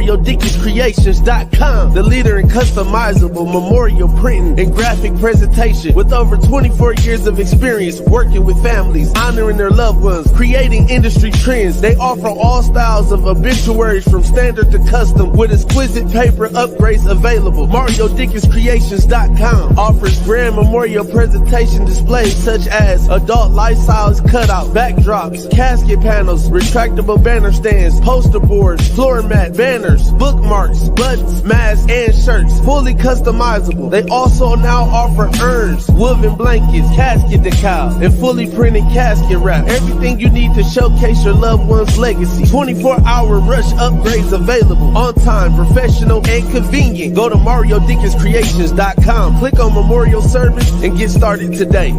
MarioDickinsCreations.com, the leader in customizable memorial printing and graphic presentation. With over 24 years of experience working with families, honoring their loved ones, creating industry trends, they offer all styles of obituaries from standard to custom with exquisite paper upgrades available. MarioDickinsCreations.com offers grand memorial presentation displays such as adult life-size cutout, backdrops, casket panels, retractable banner stands, poster boards, floor mat, banners, bookmarks, buttons, masks, and shirts, fully customizable. They also now offer urns, woven blankets, casket decal, and fully printed casket wrap. Everything you need to showcase your loved one's legacy. 24-hour rush upgrades available. On time, professional, and convenient. Go to MarioDickinsCreations.com, click on Memorial Service, and get started today.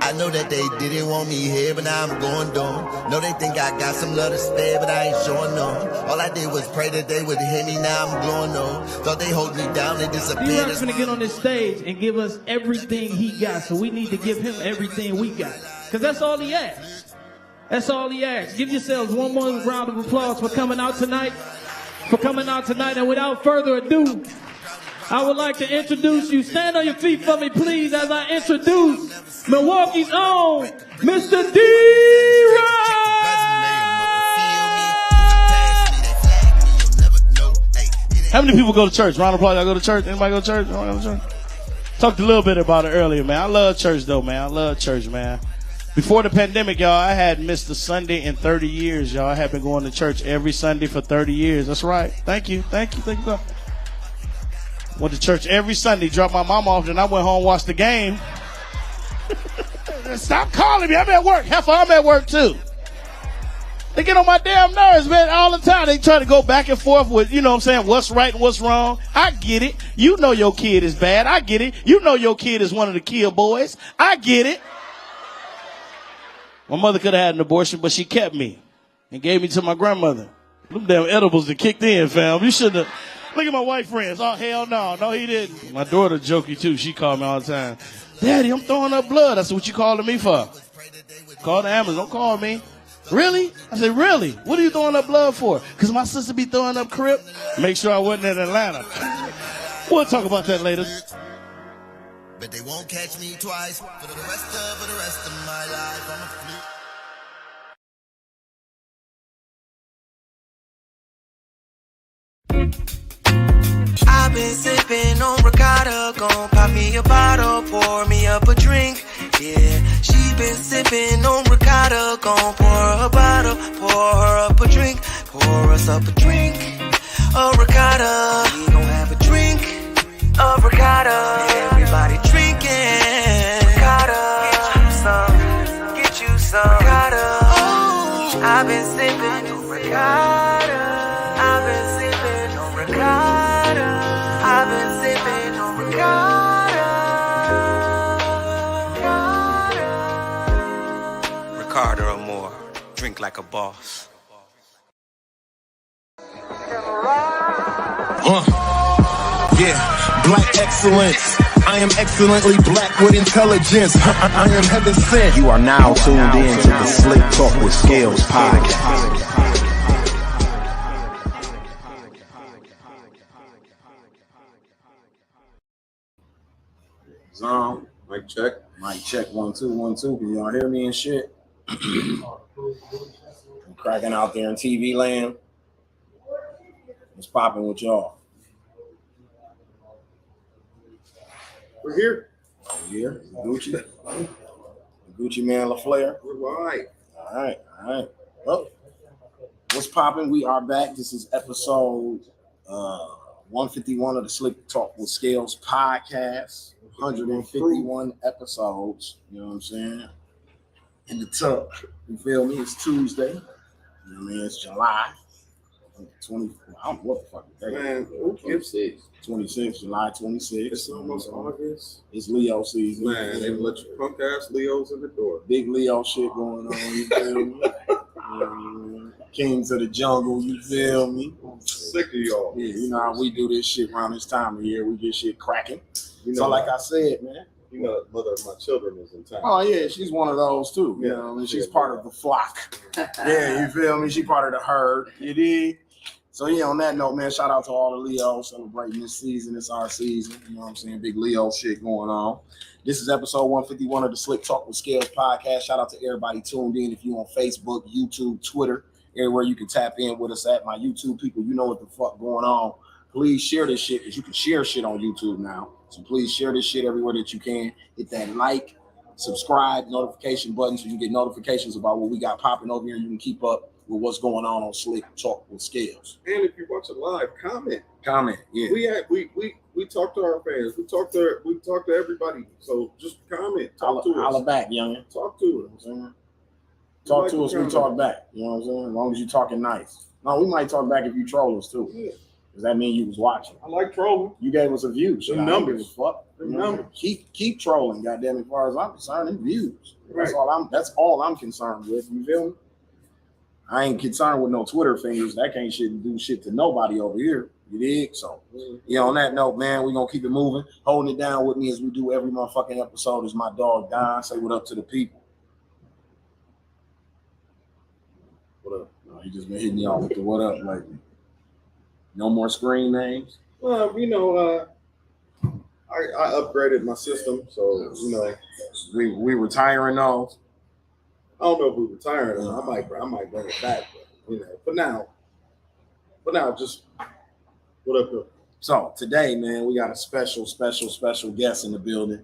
I know that they didn't want me here, but now I'm going dumb. Know they think I got some love to spare, but I ain't showing none. All I did was pray that they would hear me, now I'm glowing up. Thought they hold me down, they disappeared. D-Rock's gonna get on this stage and give us everything he got, so we need to give him everything we got. Because that's all he asks. That's all he asks. Give yourselves one more round of applause for coming out tonight. And without further ado, I would like to introduce you. Stand on your feet for me, please, as I introduce Milwaukee's own Mr. D-Rock! How many people go to church? Round of applause, y'all go to church? Anybody go to church? Talked a little bit about it earlier, man. I love church, though, man. I love church, man. Before the pandemic, y'all, I had missed a Sunday in 30 years, y'all. I have been going to church every Sunday for 30 years. That's right. Thank you. Went to church every Sunday, dropped my mom off, and I went home and watched the game. Stop calling me. I'm at work. Heifer, I'm at work, too. They get on my damn nerves, man, all the time. They try to go back and forth with, you know what I'm saying, what's right and what's wrong. I get it. You know your kid is bad. I get it. You know your kid is one of the kill boys. I get it. My mother could have had an abortion, but she kept me and gave me to my grandmother. Them damn edibles that kicked in, fam. You shouldn't have. Look at my white friends. Oh, hell no. No, he didn't. My daughter jokey, too. She called me all the time. Daddy, I'm throwing up blood. I said, what you calling me for? Call the ambulance. Don't call me. Really? I said, really? What are you throwing up blood for? Because my sister be throwing up Crip. Make sure I wasn't in Atlanta. We'll talk about that later. But they won't catch me twice. For the rest of my life, I'm a fluke. I've been sipping on ricotta, gon' pop me a bottle, pour me up a drink, yeah. She been sipping on ricotta, gon' pour her a bottle, pour her up a drink, pour us up a drink, a ricotta. We gon' have a drink, a ricotta. Everybody drinking, ricotta. Get you some ricotta. Oh, I've been sipping on ricotta. I've been sipping on ricotta. I've been sipping on ricotta. Ricotta or more. Drink like a boss. Yeah, black excellence. I am excellently black with intelligence. I am heaven sent. You are now tuned in to the Slicktalk with Scales podcast. Mic check. Mic check. 1 2 1 2. Can y'all hear me and shit? I'm cracking out there in TV land. What's popping with y'all? We're here. Here, Gucci. Gucci Man LaFleur. We're live. All right. Well, what's popping? We are back. This is episode 151 of the Slicktalk with Scales podcast. 151 episodes, you know what I'm saying? In the tub, you feel me? It's Tuesday, you know what I mean? It's July 20. I don't know what the fuck the day is. Man, 26, July 26. It's almost August. It's Leo season. Man, they let you punk ass Leos in the door. Big Leo shit going on, you feel me? Kings of the jungle, you feel me? Sick of y'all. Yeah, you know how we do this shit around this time of year. We get shit cracking. You know, So like I said, man. You know, the mother of my children is in town. Oh yeah, she's one of those too. You Yeah. know, and she's part of the flock. Yeah, you feel me? She part of the herd. You dig? So yeah, on that note, man, shout out to all the Leos celebrating this season. It's our season. You know what I'm saying? Big Leo shit going on. This is episode 151 of the Slicktalk with Scales podcast. Shout out to everybody tuned in. If you on Facebook, YouTube, Twitter, everywhere you can tap in with us at. My YouTube people, you know what the fuck going on. Please share this shit because you can share shit on YouTube now. So please share this shit everywhere that you can. Hit that like, subscribe, notification button so you get notifications about what we got popping over here. You can keep up with what's going on Slicktalk with Scales. And if you watch it live, comment. Comment, yeah. We talk to our fans. We talk to everybody. So just comment. Talk to us. Holla back, youngin. Talk to us. Talk to us, we talk back. You know what I'm saying? As long as you talking nice. No, we might talk back if you troll us too. Yeah. Does that mean you was watching? I like trolling. You gave us a view. So numbers. Fuck. Numbers. Keep trolling, goddamn. As far as I'm concerned, it's views. Right. That's all I'm concerned with. You feel me? I ain't concerned with no Twitter fingers. That can't do shit to nobody over here. You dig? So, yeah, on that note, man, we're going to keep it moving. Holding it down with me as we do every motherfucking episode is my dog, Don. Say what up to the people. What up? No, he just been hitting y'all with the what up lately. No more screen names? Well, you know, I upgraded my system. So, you know. We retiring those. I don't know if we're retiring. I might bring it back. But, you know, for now, just what up, bro? So today, man, we got a special guest in the building.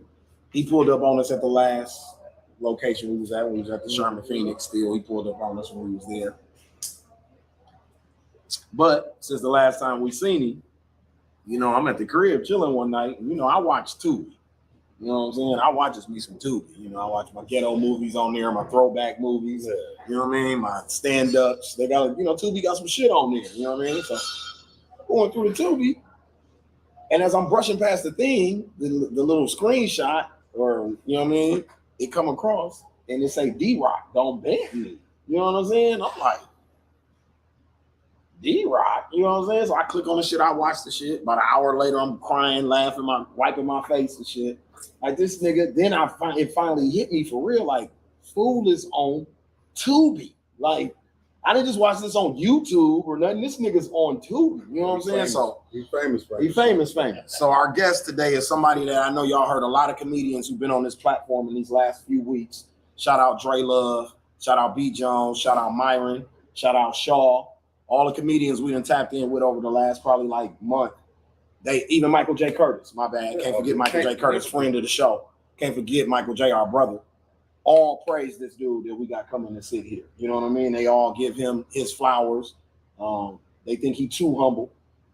He pulled up on us at the last location we was at. We was at the Sherman Phoenix still. He pulled up on us when we was there. But since the last time we seen him, you know, I'm at the crib chilling one night. And, you know, I watch Tubi. You know what I'm saying? I watch me some Tubi. You know, I watch my ghetto movies on there, my throwback movies. Yeah. You know what I mean? My stand-ups. They got, you know, Tubi got some shit on there. You know what I mean? So going through the Tubi, and as I'm brushing past the thing, the little screenshot, or you know what I mean, it come across and it say D-Rock, don't bet me. You know what I'm saying? I'm like, D-Rock, you know what I'm saying? So I click on the shit, I watch the shit. About an hour later, I'm crying, laughing, wiping my face and shit. Like this nigga, then it finally hit me for real. Like, fool is on Tubi. Like, I didn't just watch this on YouTube or nothing. This nigga's on Tubi. You know what I'm saying? So he's famous. He's famous. So our guest today is somebody that I know y'all heard a lot of comedians who've been on this platform in these last few weeks. Shout out Dre Love. Shout out B. Jones. Shout out Myron. Shout out Shaw. All the comedians we done tapped in with over the last probably like month. Even Michael J. Curtis, my bad. Can't forget Michael J. Curtis, friend of the show. Can't forget Michael J., our brother. All praise this dude that we got coming to sit here. You know what I mean? They all give him his flowers. They think he's too humble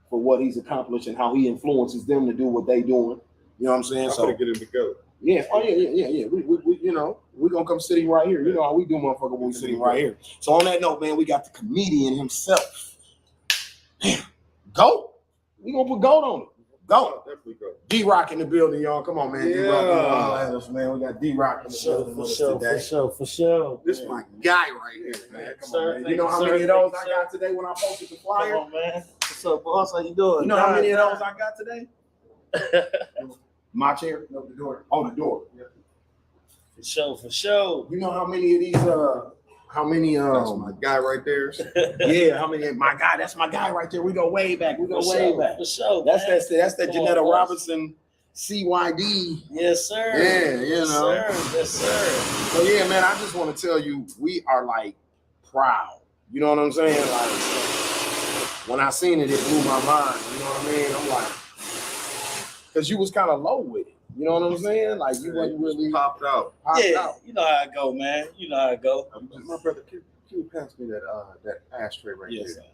for what he's accomplished and how he influences them to do what they doing. You know what I'm saying? So get it together. Yeah. Oh yeah. We you know, we're gonna come sitting right here. You know how we do, motherfucker, when we sitting right here. So on that note, man, we got the comedian himself. Damn. Goat. We gonna put goat on it. Goat. Definitely go. D-Rock in the building, y'all. Come on, man. Yeah. D-Rock, man. We got D-Rock in the building. For sure. This is my guy right here, man. Come on, man. You know how many of those I got today when I posted the flyer? Come on, man. What's up, boss? How you doing? You know how many of those I got today? My chair? No, the door. Oh, the door. Yeah. For sure. You know how many of these, That's my guy right there. Yeah, how many, my guy, that's my guy right there. We go way back. For sure. That's that Janetta Robinson CYD. Yes, sir. Yeah, you know. Yes, sir. So yeah, man, I just want to tell you, we are like proud. You know what I'm saying? Like, when I seen it, it blew my mind. You know what I mean? I'm like, because you was kind of low with it. You know what I'm saying? Like, you wasn't really popped out. You know how I go, man. You know how I go. My brother, can you pass me that ashtray right there?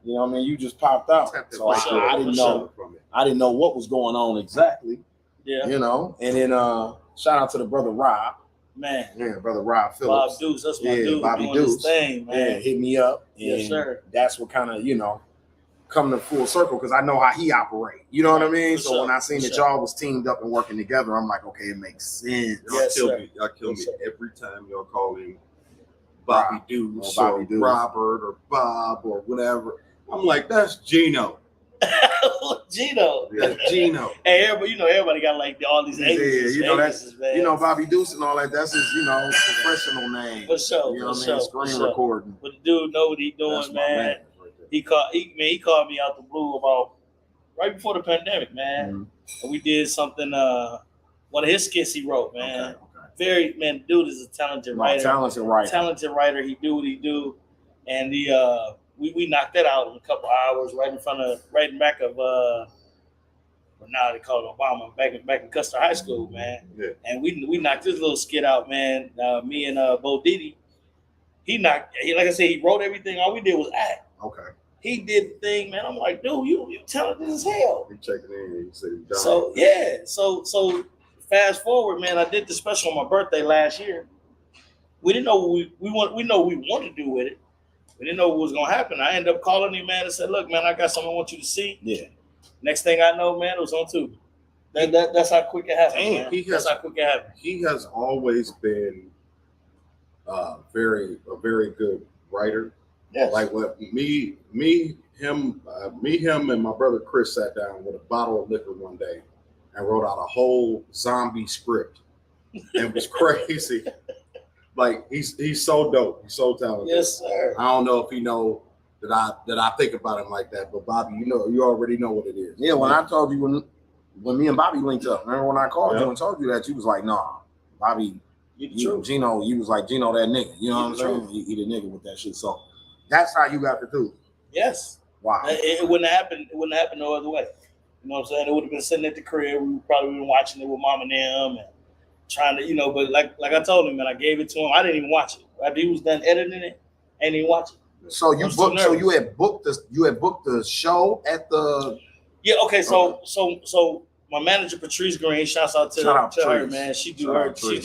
You know what I mean? You just popped out. So I didn't know what was going on exactly. Yeah. You know, and then shout out to the brother Rob. Man. Yeah, brother Rob Phillips. Bob Deuce, that's my dude. Bobby doing Deuce. This thing, man. Yeah, hit me up. Yes, sir. That's what kind of, you know, come to full circle because I know how he operate. You know what I mean? So when I seen that y'all was teamed up and working together, I'm like, okay, it makes sense. Y'all kill me every time y'all call him Bobby Deuce or Robert or Bob or whatever. I'm like, that's Gino. Gino. That's Gino. Hey, everybody got like all these aliases. That's Bobby Deuce and all that. That's his, professional name. For sure. You know what I mean? Screen recording. But the dude know what he doing, man. He called me out the blue about right before the pandemic, man. Mm-hmm. And we did something. One of his skits he wrote, man. Okay. Dude is a talented writer. Talented writer. He do what he do, and we knocked that out in a couple hours, right in back of now they call it Obama, back in Custer High School, man. Yeah. And we knocked this little skit out, man. Me and Bo Diddy, like I said, he wrote everything. All we did was act. Okay. He did the thing, man. I'm like, dude, you talented as hell. He checked it in. He said he done. So yeah, so fast forward, man. I did the special on my birthday last year. We didn't know what we wanted to do with it. We didn't know what was gonna happen. I ended up calling him, man, and said, "Look, man, I got something I want you to see." Yeah. Next thing I know, man, it was on Tubi. That's how quick it happened. That's how quick it happened. He has always been a very good writer. Yes. Like what me, him, and my brother Chris sat down with a bottle of liquor one day and wrote out a whole zombie script. And it was crazy. Like he's so dope. He's so talented. Yes, sir. I don't know if he know that I think about him like that, but Bobby, you already know what it is. Yeah, when I told you when me and Bobby linked up, remember when I called you and told you that, you was like, nah, Bobby, Gino, you was like, Gino, that nigga. You know what I'm saying? He the nigga with that shit. So that's how you got to do. Yes. Wow. It wouldn't have happened. It wouldn't happen no other way. You know what I'm saying? It would have been sitting at the crib. We would probably been watching it with mom and them and trying to, but like I told him, man, I gave it to him. I didn't even watch it. After he was done editing it, I didn't even watch it. So you had booked the show at the. Yeah. Okay. So my manager Patrice Green, shouts out to her, man. She do her thing,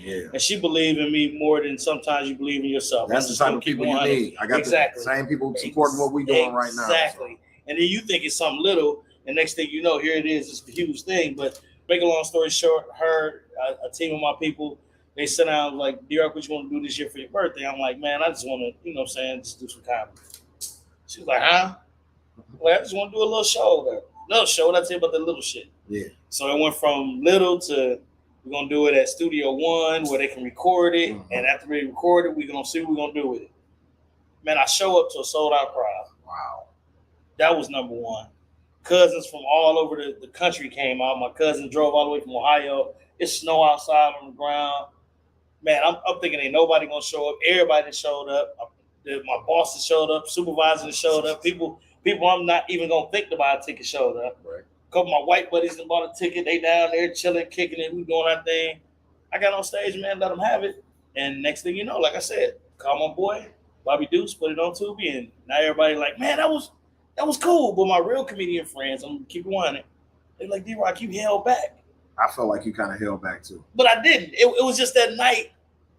yeah. And she believed in me more than sometimes you believe in yourself. That's the type of people you need. I got the same people supporting what we're doing right now. Exactly. So. And then you think it's something little, and next thing you know, here it is. It's a huge thing. But make a long story short, a team of my people, they sit down like, D-Rock, what you want to do this year for your birthday? I'm like, man, I just want to, just do some comedy. She was like, huh? Like, I just want to do a little show. What I tell you about the little shit. Yeah. So it went from little to we're gonna do it at Studio One where they can record it, and after we record it, we're gonna see what we're gonna do with it. Man, I show up to a sold out crowd. Wow. That was number one. Cousins from all over the country came out. My cousin drove all the way from Ohio. It's snow outside on the ground. Man, I'm thinking ain't nobody gonna show up. Everybody that showed up. My bosses showed up. Supervisors showed up. People I'm not even gonna think to buy a ticket showed up. Right. A couple of my white buddies that bought a ticket. They down there chilling, kicking it. We doing our thing. I got on stage, man. Let them have it. And next thing you know, like I said, call my boy Bobby Deuce, put it on Tubi, and now everybody like, man, that was cool. But my real comedian friends, I'm gonna keep it. They're like, D-Rock, you held back. I felt like you kind of held back too. But I didn't. It was just that night.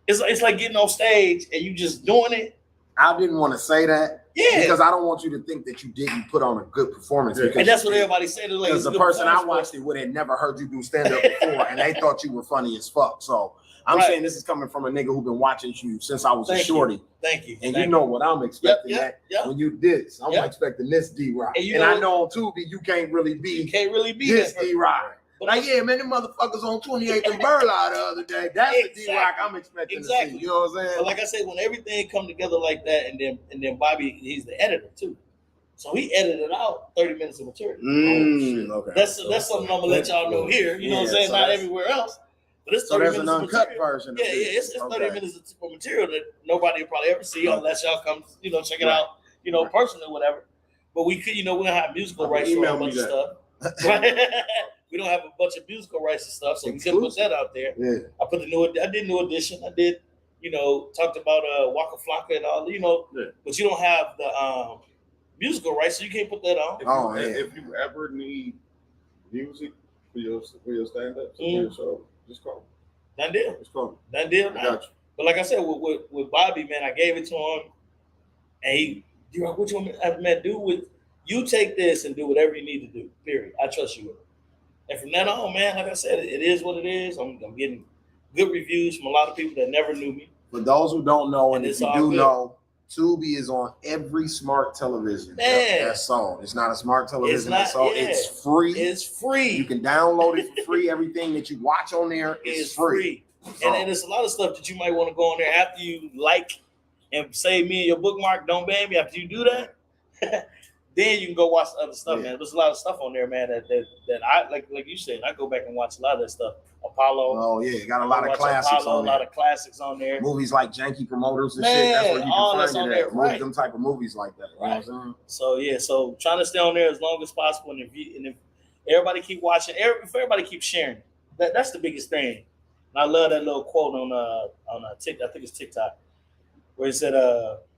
It's like getting on stage and you just doing it. I didn't want to say that. Yeah. Because I don't want you to think that you didn't put on a good performance. Yeah. And that's what everybody said. Because the person I watched it would have never heard you do stand-up before, and they thought you were funny as fuck. So I'm saying this is coming from a nigga who been watching you since I was a shorty. Thank you. And you know what I'm expecting when you did this. I'm expecting this D-Rock. And I know on Tubi you can't really be this D-Rock. But like, yeah, man, them motherfuckers on 28th and Burla the other day. That's the D-Rock I'm expecting to see. You know what I'm saying? But like I said, when everything come together like that, and then Bobby, he's the editor too. So he edited out 30 minutes of material. Okay. That's something I'm gonna let y'all know here. You know what I'm saying? Not everywhere else. But it's 30 minutes an uncut version. Yeah, it's 30 minutes of material that nobody will probably ever see unless y'all come, check it out, personally, whatever. But we could, we don't have musical rights for a bunch of stuff. We don't have a bunch of musical rights and stuff, so we couldn't put that out there. Yeah. I did New Edition. I did, talked about Waka Flocka and all, but you don't have the musical rights, so you can't put that on. If you ever need music for your stand-up, your show, just call me. Done deal. Just call me. Done deal. I got you. But like I said, with Bobby, man, I gave it to him, and he, what you want me to do with, you take this and do whatever you need to do, period. I trust you with it. And from then on, man, like I said, it is what it is. I'm getting good reviews from a lot of people that never knew me. For those who don't know, and if you do good. know, Tubi is on every smart television that's sold. It's not a smart television that's sold. It's free. It's free. You can download it for free. Everything that you watch on there is free. And there's a lot of stuff that you might want to go on there after you like and save me in your bookmark. Don't ban me. After you do that, then you can go watch the other stuff, man. There's a lot of stuff on there, man, that I like you said, I go back and watch a lot of that stuff. Apollo. Oh yeah, got a lot of classics Apollo, on there. A lot of classics on there. Movies like Janky Promoters and Man, shit. That's where you all can that's find on it there, at. right. Them type of movies like that. You know what I'm saying? So yeah, so trying to stay on there as long as possible, and if everybody keep watching, if everybody keep sharing, that's the biggest thing. And I love that little quote on TikTok. I think it's TikTok, where it said,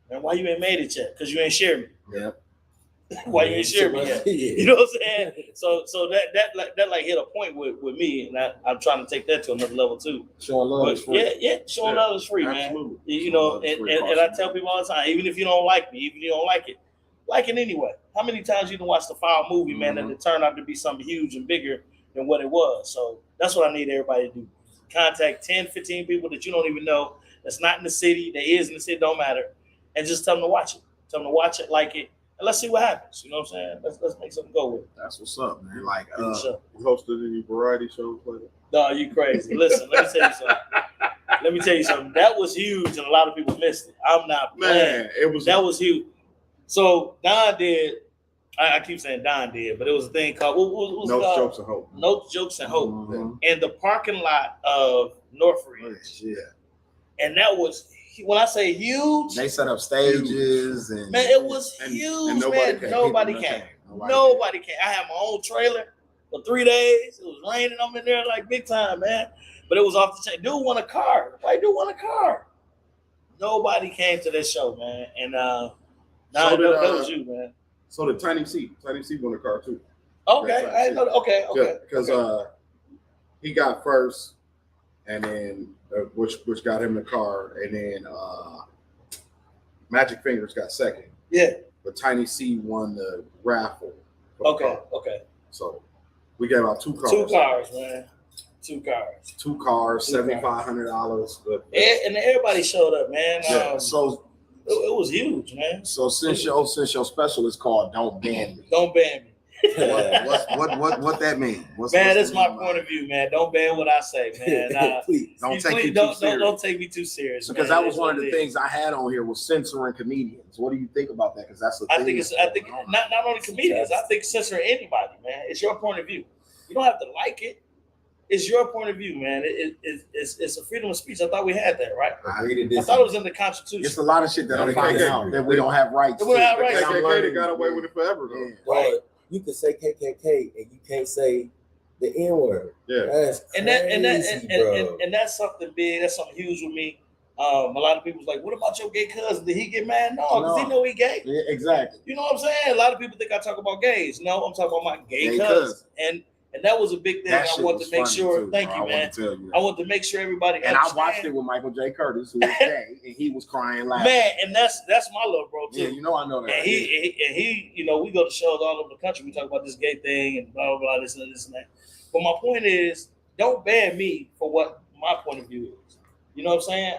"Man, why you ain't made it yet? Because you ain't shared me." Yeah. Why you ain't shared me yet? You know what I'm saying? So that like hit a point with me, and I'm trying to take that to another level too. Showing love is free. Yeah, showing love is free, Absolutely. man. You know, and I tell people all the time, even if you don't like me, even if you don't like it anyway. How many times you done watched a foul movie, man, and it turned out to be something huge and bigger than what it was? So that's what I need everybody to do. Contact 10, 15 people that you don't even know, that's not in the city, that is in the city, don't matter, and just tell them to watch it. Tell them to watch it, like it, and let's see what happens. You know what I'm saying? Let's make something go with it. That's what's up, man. Like, you hosted any variety shows later? No, you crazy. Listen, let me tell you something. That was huge, and a lot of people missed it. I'm not playing. Man, that was huge. So Don did. I keep saying Don did, but it was a thing called what No Jokes and Hope. No Jokes and Hope, in the parking lot of Northridge. Yeah. And that was, when I say huge, they set up stages and man, it was huge, and nobody came. Nobody came. I had my own trailer for 3 days. It was raining. I'm in there like big time, man. But it was off the chain. Dude won a car. White dude won a car. Nobody came to this show, man. And that was you, man. So did Tiny C won a car too. Okay, I know. Okay. Because he got first, and then which got him the car, and then Magic Fingers got second. Yeah. But Tiny C won the raffle. Okay. So we gave out 2 cars. 2 cars, man. 2 cars. 2 cars, $7,500. And everybody showed up, man. Yeah. So it was huge, man. So since your special is called "Don't Ban Me," don't ban me. what that mean? Man, that's my point of view, man. Don't ban what I say, man. Please don't take me too serious. Don't take me too serious. Because that was one of the things I had on here was censoring comedians. What do you think about that? Because that's the thing. I think not only comedians. I think censoring anybody, man. It's your point of view. You don't have to like it. It's your point of view, man. It's a freedom of speech. I thought we had that, right? I thought it was in the Constitution. It's a lot of shit that I'm finding out that we don't have rights. We don't have rights. KKK got away with it forever, though. Yeah. Right. You can say KKK and you can't say the N-word. Yeah. That's crazy, and that's something big. That's something huge with me. A lot of people's like, what about your gay cousin? Did he get mad? No, because he know he gay. Yeah, exactly. You know what I'm saying? A lot of people think I talk about gays. No, I'm talking about my gay cousin. And that was a big thing. I wanted to make sure. Thank you, man. I want to make sure everybody. And I watched it with Michael J. Curtis, who was gay, and he was crying laughing. Man, and that's my little bro too. Yeah, you know I know that. And he, you know, we go to shows all over the country. We talk about this gay thing and blah blah blah, this and that. But my point is, don't ban me for what my point of view is. You know what I'm saying?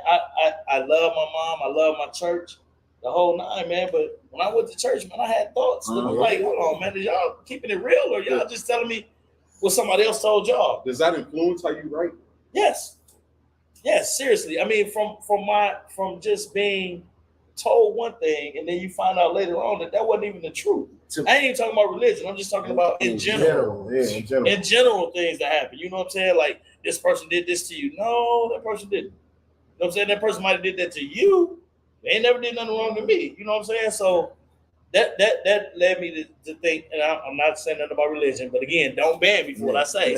I love my mom. I love my church, the whole nine, man. But when I went to church, man, I had thoughts. I'm like, hold on, man, is y'all keeping it real or y'all just telling me what somebody else told y'all? Does that influence how you write? Yes, seriously. I mean, from just being told one thing and then you find out later on that wasn't even the truth. I ain't even talking about religion. I'm just talking about in general. Yeah, in general. In general, things that happen. You know what I'm saying? Like, this person did this to you. No, that person didn't. You know what I'm saying? That person might have did that to you. They ain't never did nothing wrong to me. You know what I'm saying? So that led me to think, and I'm not saying nothing about religion, but again, don't ban me for what I say.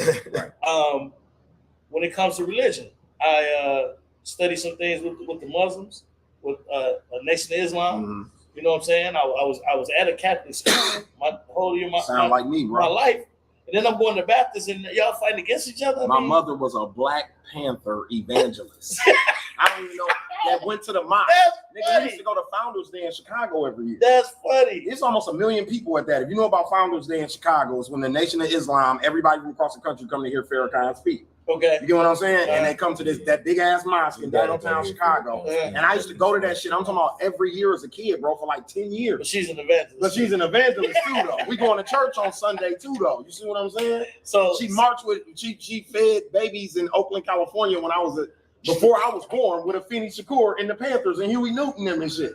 When it comes to religion, I studied some things with the Muslims, with a Nation of Islam. You know what I'm saying? I was at a Catholic school my whole year, like me, bro. My life. And then I'm going to Baptist and y'all fighting against each other. My mother was a Black Panther evangelist. I don't even know that went to the mosque. Nigga used to go to Founders Day in Chicago every year. That's funny. It's almost 1 million people at that. If you know about Founders Day in Chicago, it's when the Nation of Islam, everybody from across the country come to hear Farrakhan speak. Okay. You get what I'm saying? And they come to that big ass mosque in downtown Chicago. And I used to go to that shit. I'm talking about every year as a kid, bro, for like 10 years. But she's an evangelist. But she's an evangelist too, though. We going to church on Sunday too, though. You see what I'm saying? So she marched with, she fed babies in Oakland, California when I was before I was born with a Afeni Shakur and the Panthers and Huey Newton them and shit.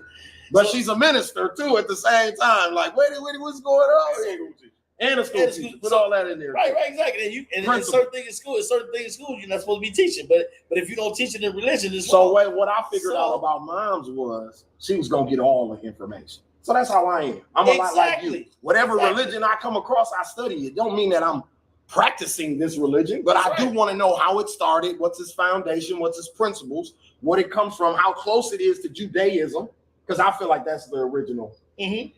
But she's a minister too at the same time. Like, wait, what's going on? And a school teacher. Put all that in there. Right, exactly. And certain things in school, you're not supposed to be teaching. But if you don't teach it in religion, it's so wait, what I figured out about moms was she was gonna get all the information. So that's how I am. I'm a lot like you. Whatever religion I come across, I study it. Don't mean that I'm practicing this religion, but I do want to know how it started, what's its foundation, what's its principles, what it comes from, how close it is to Judaism, because I feel like that's the original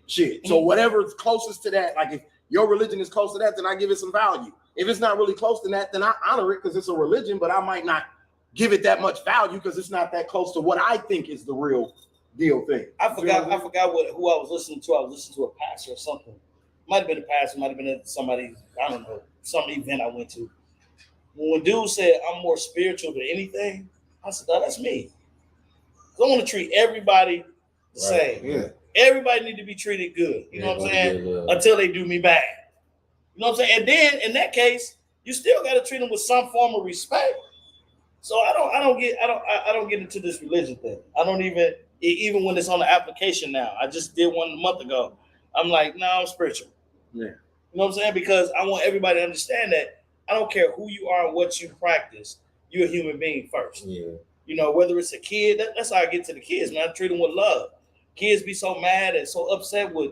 shit. So whatever's closest to that, like if your religion is close to that, then I give it some value. If it's not really close to that, then I honor it because it's a religion, but I might not give it that much value because it's not that close to what I think is the real deal thing. I forgot who I was listening to. I was listening to a pastor or something. Might have been a pastor, might have been somebody, I don't know, some event I went to. When dude said, I'm more spiritual than anything, I said, no, that's me. I want to treat everybody the same. Yeah. Everybody need to be treated good. You know what I'm saying? Until they do me bad. You know what I'm saying? And then in that case, you still got to treat them with some form of respect. So I don't get into this religion thing. I don't even when it's on the application now. I just did one a month ago. I'm like, no, I'm spiritual. Yeah. You know what I'm saying? Because I want everybody to understand that I don't care who you are and what you practice. You're a human being first. Yeah. You know, whether it's a kid, that's how I get to the kids, man. I treat them with love. Kids be so mad and so upset with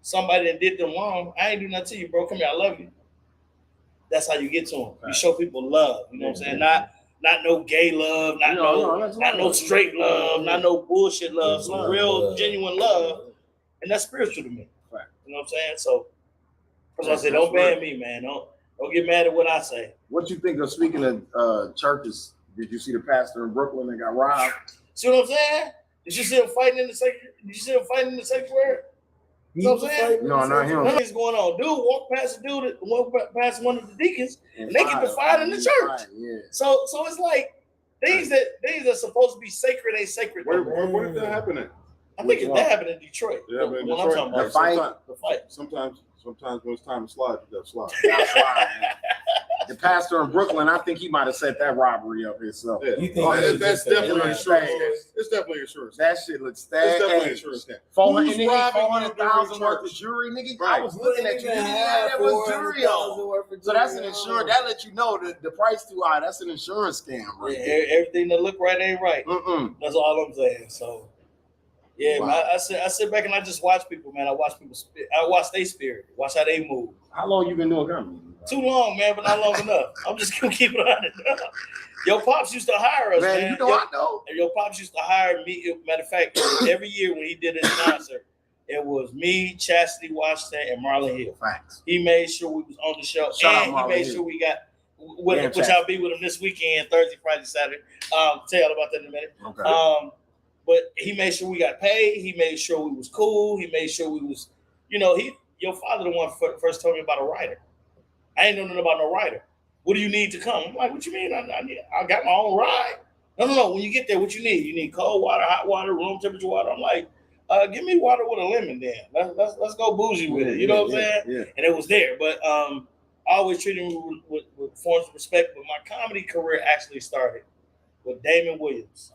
somebody that did them wrong. I ain't do nothing to you, bro. Come here, I love you. That's how you get to them. You show people love. You know what I'm saying? Not no gay love, not no straight love, not no bullshit love. Some real, genuine love. And that's spiritual to me. Right. You know what I'm saying? So that's why I say, don't ban me, man. Don't get mad at what I say. What you think of, speaking of churches, did you see the pastor in Brooklyn that got robbed? See what I'm saying? Did you see him fighting in the sanctuary? You know what I'm saying? No, not him. Nothing's going on. Dude walked past one of the deacons, and they get to fight in the church. Yeah. So it's like things that supposed to be sacred ain't sacred. Where did that happen at? I think that happened in Detroit. Yeah, in Detroit. The fight. Sometimes when it's time to slide, you gotta slide. The pastor in Brooklyn, I think he might have set that robbery up himself. Yeah. You think that's definitely insurance. It's definitely insurance. That shit looks stacked. It's definitely insurance. 400,000 worth of jewelry, nigga. Right. I was looking at you. That was jewelry. So that's an insurance. That lets you know the price too high. That's an insurance scam, right? Yeah, everything that look right ain't right. That's all I'm saying. So. Yeah, wow. Man, I sit back and I just watch people, man. I watch people. I watch their spirit. Watch how they move. How long you been doing comedy? Too long, man, but not long enough. I'm just gonna keep it on it. Your pops used to hire us, man. You know I know. Your pops used to hire me. Matter of fact, every year when he did his concert, it was me, Chastity Washington, and Marlon Hill. Facts. He made sure we was on the show, and he made sure we got. Which I'll be with him this weekend, Thursday, Friday, Saturday. Tell you about that in a minute. Okay. But he made sure we got paid. He made sure we was cool. He made sure we was, your father the one first told me about a writer. I ain't know nothing about no writer. What do you need to come? I'm like, what you mean? I got my own ride. No. When you get there, what you need? You need cold water, hot water, room temperature water. I'm like, give me water with a lemon then. Let's go bougie with it. You know what I'm saying? Yeah. And it was there. But I always treated him with forms of respect. But my comedy career actually started with Damon Williams.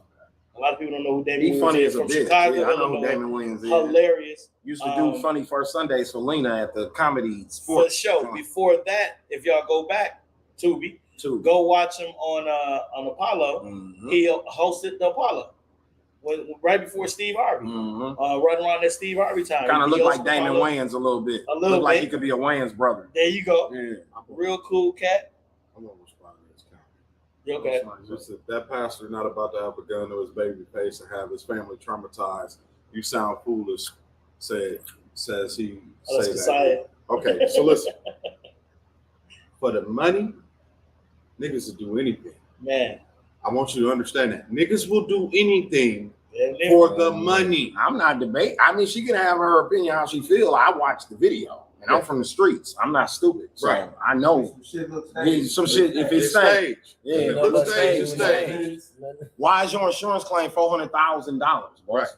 A lot of people don't know who Damon Williams is. From Chicago, yeah, I know who Damon Williams is. Hilarious. Used to do Funny First Sundays for Lena at the Comedy Sports show. Before that, if y'all go back, Tubi, go watch him on Apollo. Mm-hmm. He hosted the Apollo right before Steve Harvey. Mm-hmm. Right around that Steve Harvey time. Kind of looked like Damon Wayans a little bit. Looked like he could be a Wayans brother. There you go. Yeah. Real cool cat. Okay. Just that pastor not about to have a gun to his baby face and have his family traumatized. You sound foolish. Says he say that. Okay, so listen. For the money, niggas will do anything. Man, I want you to understand that niggas will do anything for the money. I'm not debating. I mean, she can have her opinion how she feel. I watched the video, and I'm from the streets. I'm not stupid, so Right. I know some shit. If it's staged, If it looks staged, it's staged. Why is your insurance claim $400,000, boy? Right.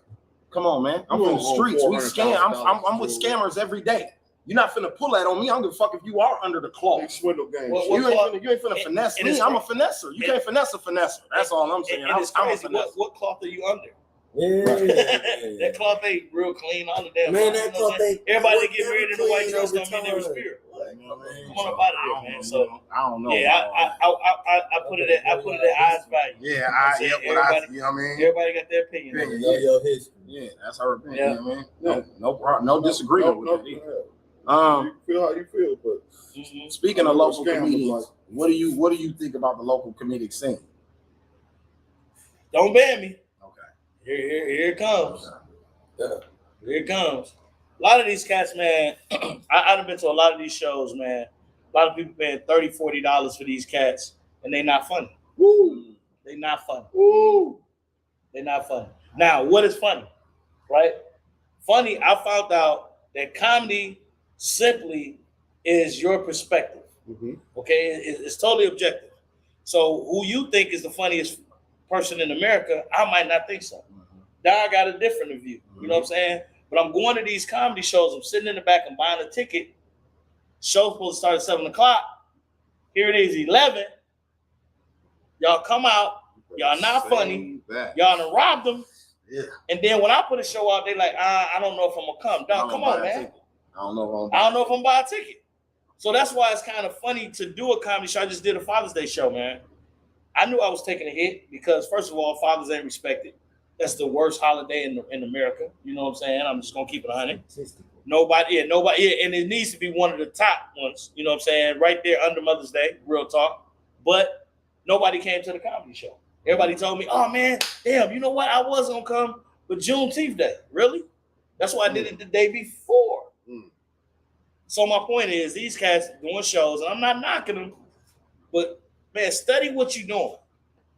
Come on, man. I'm You from the own streets. We scam. $400,000 I'm with scammers every day. You're not finna pull that on me. I don't give a fuck if you are under the claw. Big swindle game. You ain't finna finesse me. I'm a finesser. You can't finesse a finesser. That's all I'm saying. And it's I'm a crazy. finesser. What cloth are you under? Yeah. That cloth ain't real clean. All the damn. Man, that cloth ain't. Everybody that get married in the white dress don't mean they were spirit. Come on up out of here, man. So I don't know. yeah, I put it at eyes value. Yeah, you know what I mean? Everybody got their opinion. Yeah, that's her opinion, man. No problem. No disagreement with it. You feel how you feel, but speaking of local comedians, what do you think about the local comedic scene? Don't ban me. Okay. Here it comes. Here it comes. A lot of these cats, man, I've been to a lot of these shows, man. A lot of people paying $30, $40 for these cats, and they not funny. woo, They not funny. woo. They're not funny. Now, what is funny? Right? Funny, I found out that comedy simply is your perspective. Okay? It's totally objective. So who you think is the funniest person in America, I might not think so. Now I got a different view. You know what I'm saying? But I'm going to these comedy shows. I'm sitting in the back and buying a ticket. Show's supposed to start at 7 o'clock. Here it is, 11. Y'all come out. Y'all not funny. Y'all done robbed them. Yeah. And then when I put a show out, they like, I don't know if I'm gonna come. Dog, come on, man. I don't know if I'm buying a ticket. So that's why it's kind of funny to do a comedy show. I just did a Father's Day show, man. I knew I was taking a hit because, first of all, fathers ain't respected. That's the worst holiday in America. You know what I'm saying? I'm just gonna keep it 100. Nobody, and it needs to be one of the top ones. You know what I'm saying? Right there under Mother's Day, real talk. But nobody came to the comedy show. Everybody told me, "Oh man, damn, you know what? I was gonna come, but Juneteenth Day, really? That's why I did it the day before." So my point is, these cats doing shows, and I'm not knocking them, but man, study what you're doing.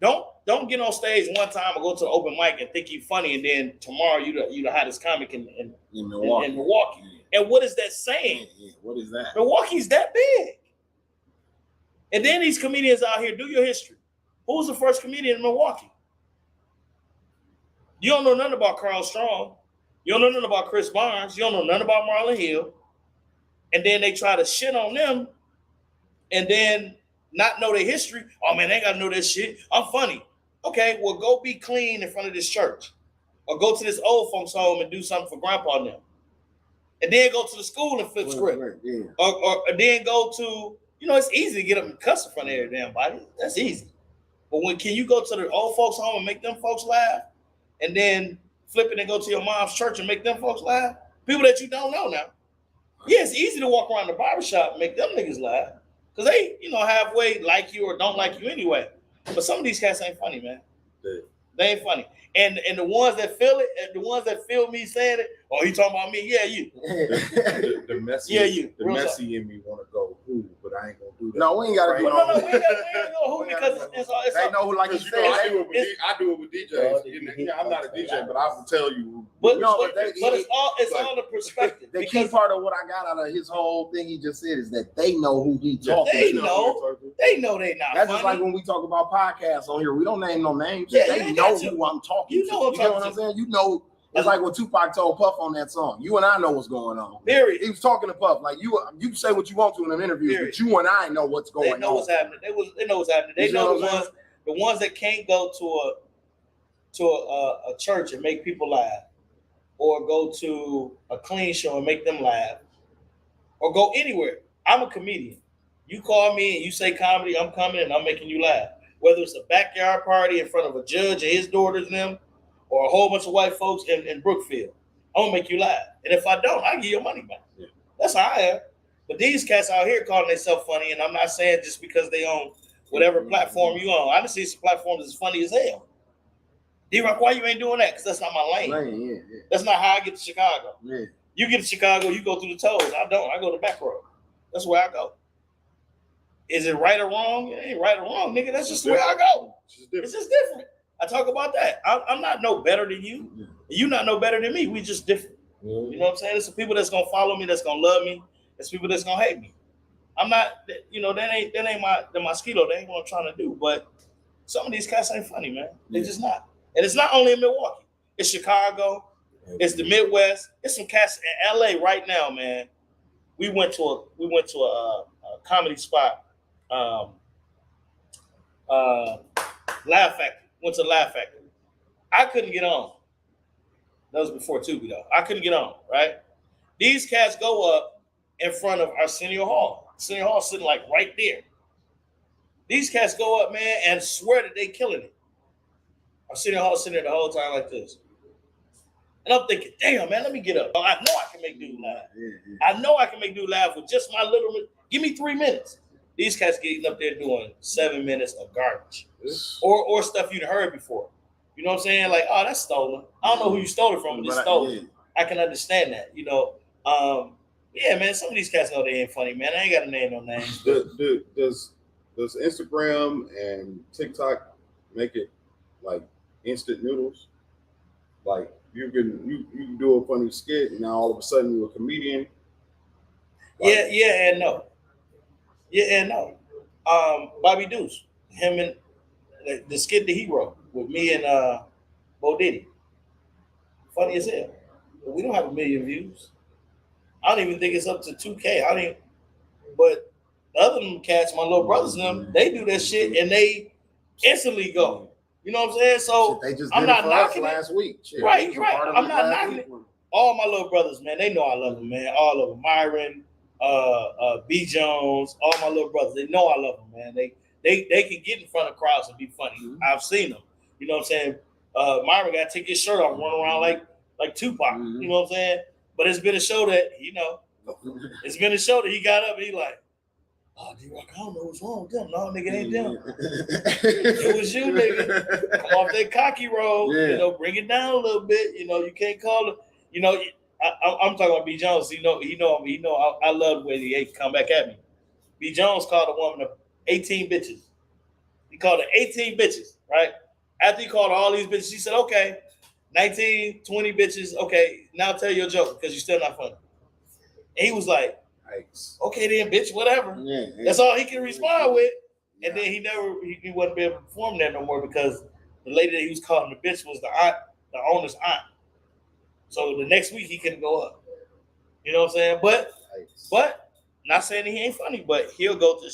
Don't get on stage one time and go to the open mic and think you're funny, and then tomorrow you the hottest comic in Milwaukee. And what is that saying? What is that? Milwaukee's that big. And then these comedians out here, do your history. Who was the first comedian in Milwaukee? You don't know nothing about Carl Strong. You don't know nothing about Chris Barnes. You don't know nothing about Marlon Hill. And then they try to shit on them and then not know their history. Oh, man, they got to know that shit. I'm funny. Okay, well, go be clean in front of this church. Or go to this old folks home and do something for grandpa and them. And then go to the school and flip script. Or then go to, it's easy to get up and cuss in front of every damn body. That's easy. But can you go to the old folks home and make them folks laugh? And then flip it and go to your mom's church and make them folks laugh? People that you don't know now. Yeah, it's easy to walk around the barbershop and make them niggas laugh. Because they, halfway like you or don't like you anyway. But some of these cats ain't funny, man. Yeah. They ain't funny. And the ones that feel it, and the ones that feel me saying it, oh, he talking about me? Yeah, you. The messy, yeah, you. The messy in me want to go who, but I ain't gonna do that. No, we ain't gotta do no, we ain't gotta go who because it's they know who, like you said. I do it with DJs. I'm not a DJ, but I will tell you. But it's all the perspective. The key part of what I got out of his whole thing he just said is that they know who he talking to. They know they not. That's funny. Just like when we talk about podcasts on here. We don't name no names. Yeah, they know who I'm talking to. You know what I'm saying? You know, it's like what Tupac told Puff on that song. You and I know what's going on. Period. He was talking to Puff like you say what you want to in an interview, but you and I know what's going on. They know what's happening. They know what's happening. They know the ones that can't go to a church and make people laugh, or go to a clean show and make them laugh, or go anywhere. I'm a comedian. You call me and you say comedy, I'm coming and I'm making you laugh. Whether it's a backyard party in front of a judge and his daughters and them, or a whole bunch of white folks in Brookfield, I'm gonna make you laugh. And if I don't, I give you your money back. Yeah. That's how I am. But these cats out here calling themselves funny, and I'm not saying just because they own whatever platform you own. I just see some platforms as funny as hell. D-Rock, why you ain't doing that? Because that's not my lane. Yeah. That's not how I get to Chicago. Yeah. You get to Chicago, you go through the tolls. I don't. I go to the back road. That's where I go. Is it right or wrong? It ain't right or wrong, nigga. That's just the way I go. It's just different. I talk about that. I'm not no better than you. Yeah. You not no better than me. We just different. Mm-hmm. You know what I'm saying? There's some people that's gonna follow me, that's gonna love me. There's people that's gonna hate me. I'm not, that ain't the mosquito. That ain't what I'm trying to do. But some of these cats ain't funny, man. They just not. And it's not only in Milwaukee. It's Chicago. It's the Midwest. It's some cats in LA right now, man. We went to a comedy spot. Laugh Factory. Went to Laugh Factory. I couldn't get on. That was before Tubi though. I couldn't get on, right? These cats go up in front of our senior hall. Senior hall sitting like right there. These cats go up, man, and swear that they killing it. Our senior hall sitting there the whole time like this. And I'm thinking, damn, man, let me get up. I know I can make dude laugh. I know I can make dude laugh with just my little, give me 3 minutes. These cats getting up there doing 7 minutes of garbage. Or stuff you'd heard before. You know what I'm saying? Like, oh, that's stolen. I don't know who you stole it from, but it's stolen. I can understand that, Yeah, man, some of these cats know they ain't funny, man. I ain't got to name no names. Does Instagram and TikTok make it like instant noodles? Like you can do a funny skit and now all of a sudden you're a comedian? Like, yeah and no. Yeah and no. Bobby Deuce, him and the skit that he wrote with me and Bo Diddy. Funny as hell. But we don't have 1 million views. I don't even think it's up to 2K. But the other cats, my little brothers and them, they do that shit and they instantly go. You know what I'm saying? So they just I'm not knocking it last week. Shit, right. I'm not knocking it. All my little brothers, man, they know I love them, man. All of them. Myron, B. Jones, all my little brothers, they know I love them, man. They can get in front of crowds and be funny. Mm-hmm. I've seen them. You know what I'm saying? Myron got to take his shirt off and run around like Tupac. Mm-hmm. You know what I'm saying? But it's been a show that, it's been a show that he got up and he like, oh, D-Rock, I don't know what's wrong with them. No, nigga, ain't them. It was you, nigga. Come off that cocky roll. Yeah. Bring it down a little bit. You can't call it. I'm talking about B. Jones. He know I love the way he come back at me. B. Jones called a woman 18 bitches. He called her 18 bitches, right? After he called all these bitches, he said, okay, 19, 20 bitches. Okay, now tell your joke because you're still not funny. And he was like, okay then, bitch, whatever. Yeah. That's all he can respond with. And then he wasn't be able to perform that no more because the lady that he was calling the bitch was the owner's aunt. So the next week he couldn't go up. You know what I'm saying? But not saying he ain't funny, but he'll go to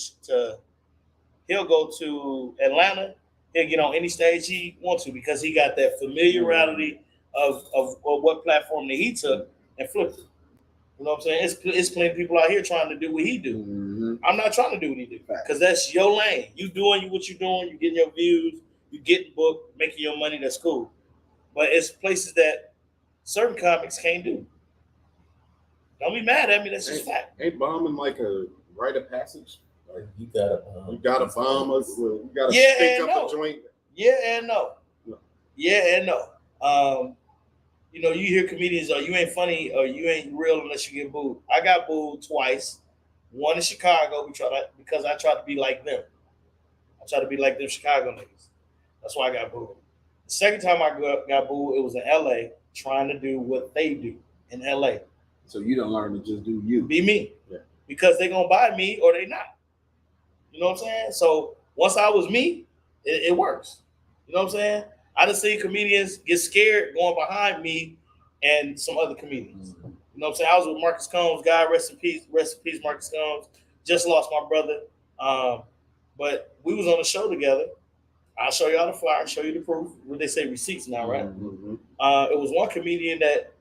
Atlanta. He'll get on any stage he wants to because he got that familiarity of what platform that he took and flipped it. You know what I'm saying? It's plenty of people out here trying to do what he do. Mm-hmm. I'm not trying to do what he do because that's your lane. You doing what you're doing. You getting your views. You getting booked, making your money. That's cool. But it's places that certain comics can't do. Don't be mad at me. That's just fact. Ain't bombing like a rite of passage? Like you gotta bomb us. You gotta stick up a joint. Yeah and no. Yeah and no. You hear comedians, you ain't funny or you ain't real unless you get booed. I got booed twice. One in Chicago because I tried to be like them. I tried to be like them Chicago niggas. That's why I got booed. The second time I got booed, it was in LA trying to do what they do in LA. So you don't learn to just do you. Be me. Yeah. Because they're going to buy me or they not. You know what I'm saying? So once I was me, it works. You know what I'm saying? I done seen comedians get scared going behind me and some other comedians. Mm-hmm. You know what I'm saying? I was with Marcus Combs, God rest in peace, Marcus Combs. Just lost my brother. But we was on a show together. I'll show y'all the flyer, show you the proof. What they say, receipts now, right? Mm-hmm. It was one comedian that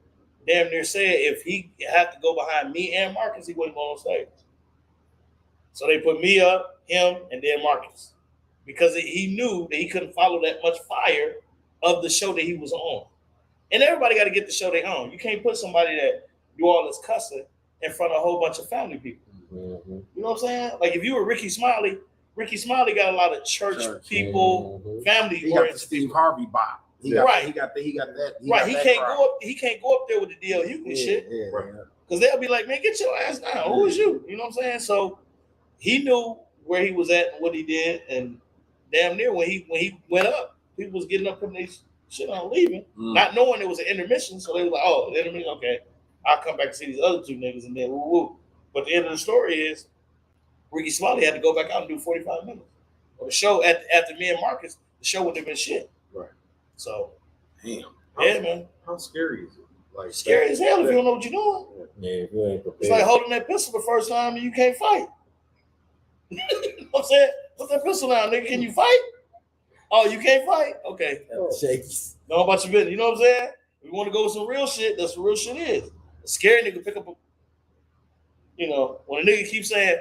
damn near said if he had to go behind me and Marcus, he wouldn't go on stage. So they put me up, him, and then Marcus. Because he knew that he couldn't follow that much fire of the show that he was on. And everybody got to get the show they own. You can't put somebody that do all this cussing in front of a whole bunch of family people. Mm-hmm. You know what I'm saying? Like if you were Ricky Smiley got a lot of church people, mm-hmm. family. He got the Steve Harvey bop. He can't go up there with the D.L. Hughley shit. Because they'll be like, man, get your ass down. Who is you? You know what I'm saying? So he knew where he was at and what he did, and damn near when he went up, people was getting up, putting their shit on, leaving, not knowing it was an intermission. So they were like, "Oh, intermission, okay. I'll come back to see these other two niggas," and then woo woo. But the end of the story is, Ricky Smiley had to go back out and do 45 minutes. Well, the show after me and Marcus, the show would have been shit. Right. So, damn. Man. How scary is it? Like scary as hell if you don't know what you're doing. Yeah, if you ain't prepared. It's like holding that pistol the first time and you can't fight. You know what I'm saying? Put that pistol down, nigga. Can you fight? Oh, you can't fight? Okay. Know about your business. You know what I'm saying? If you want to go with some real shit, that's what real shit is. A scary nigga pick up a, when a nigga keeps saying,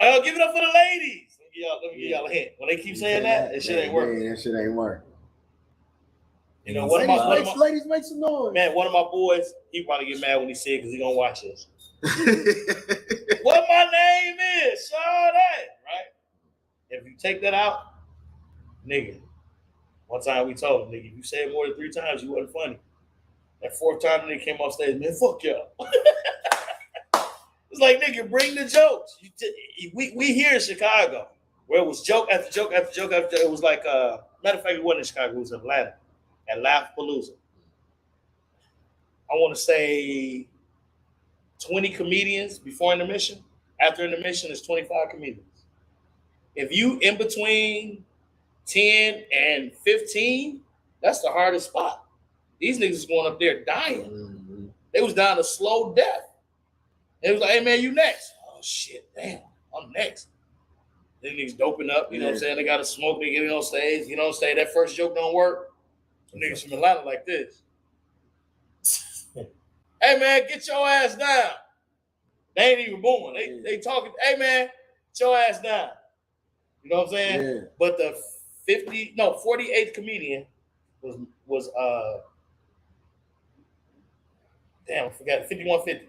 "Oh, give it up for the ladies." Let me give y'all a hint. When they keep saying that shit ain't working. Yeah, that shit ain't working. You know, ladies make some noise. Man, one of my boys, he probably get mad when he see it because he gonna watch this. What my name is, Sade, right? If you take that out, nigga. One time we told him, nigga, if you say it more than 3 times, you wasn't funny. That 4th time, the nigga came off stage, man, fuck y'all. It's like, nigga, bring the jokes. We here in Chicago, where it was joke after joke after joke after joke. It was like, matter of fact, it wasn't in Chicago, it was in Atlanta, at Laughpalooza. I want to say 20 comedians before intermission. After intermission, it's 25 comedians. If you in between 10 and 15, that's the hardest spot. These niggas is going up there dying. Mm-hmm. They was dying a slow death. They was like, "Hey man, you next." Oh shit, damn, I'm next. Then niggas doping up, you know what I'm saying? They gotta smoke, they get on stage, you know what I'm saying? That first joke don't work. Niggas from Atlanta like this. "Hey man, get your ass down." They ain't even booming. They talking, "Hey man, get your ass down." You know what I'm saying? Yeah. But the 48th comedian was damn, I forgot, 5150.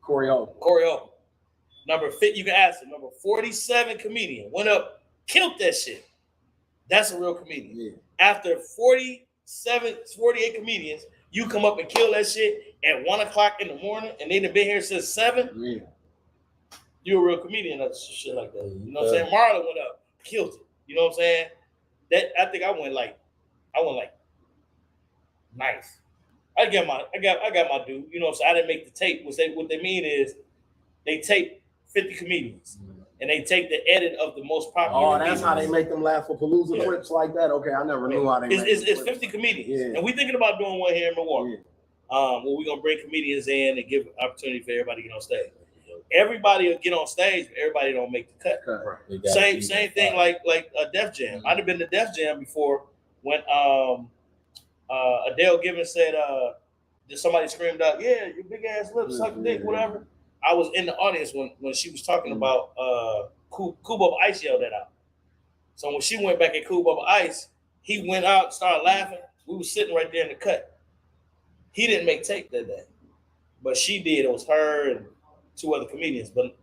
Corey Open. Number 50, you can ask him. Number 47 comedian went up, killed that shit. That's a real comedian. Yeah. After 48 comedians, you come up and kill that shit at 1 o'clock in the morning, and they done been here since 7. Yeah. You a real comedian, that's shit like that. You know what I'm saying? Marlon went up, killed it. You know what I'm saying? That I think I went like nice. I got my due. You know what I'm saying? I didn't make the tape. What they mean is they tape 50 comedians and they take the edit of the most popular. Oh, that's how they make them laugh for Palooza clips like that. Okay, I never knew how they. It's 50 comedians, and we're thinking about doing one here in Milwaukee. Where we're gonna bring comedians in and give opportunity for everybody to get on stage. Everybody will get on stage, but everybody don't make the cut. Right. Same thing like a Def Jam. I'd have been to Def Jam before when Adele Givens said somebody screamed out, "Yeah, your big ass lips, suck a dick," whatever. I was in the audience when she was talking about Cool Bubba Ice yelled that out. So when she went back at Cool Bubba Ice, he went out, started laughing. We were sitting right there in the cut. He didn't make tape that day, but she did. It was her and 2 other comedians. But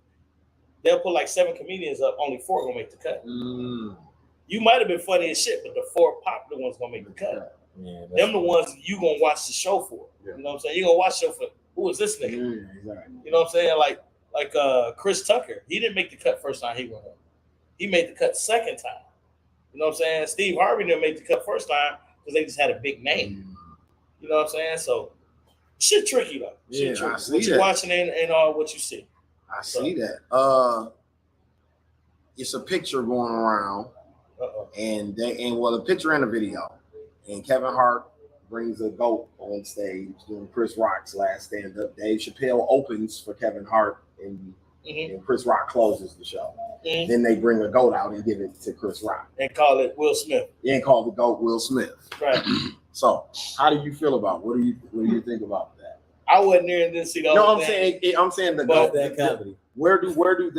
they'll put like 7 comedians up, only 4 gonna make the cut. You might have been funny as shit, but the 4 popular ones gonna make the cut. Yeah, them the ones you gonna watch the show for. Yeah. You know what I'm saying? You gonna watch the show for who is this nigga? Yeah, exactly. You know what I'm saying? Like Chris Tucker, he didn't make the cut first time he went up. He made the cut second time. You know what I'm saying? Steve Harvey didn't make the cut first time because they just had a big name. You know what I'm saying? So shit tricky though. Shit tricky. I see what you watching ain't all what you see. I see that. It's a picture going around, and the picture and a video, and Kevin Hart brings a goat on stage doing Chris Rock's last stand-up. Dave Chappelle opens for Kevin Hart, and Chris Rock closes the show. Then they bring a goat out and give it to Chris Rock and call it Will Smith. And call the goat Will Smith. Right. So, how do you feel about? What do you think about that? I wasn't there and didn't see the whole thing. I'm saying the goat. That comedy. Where do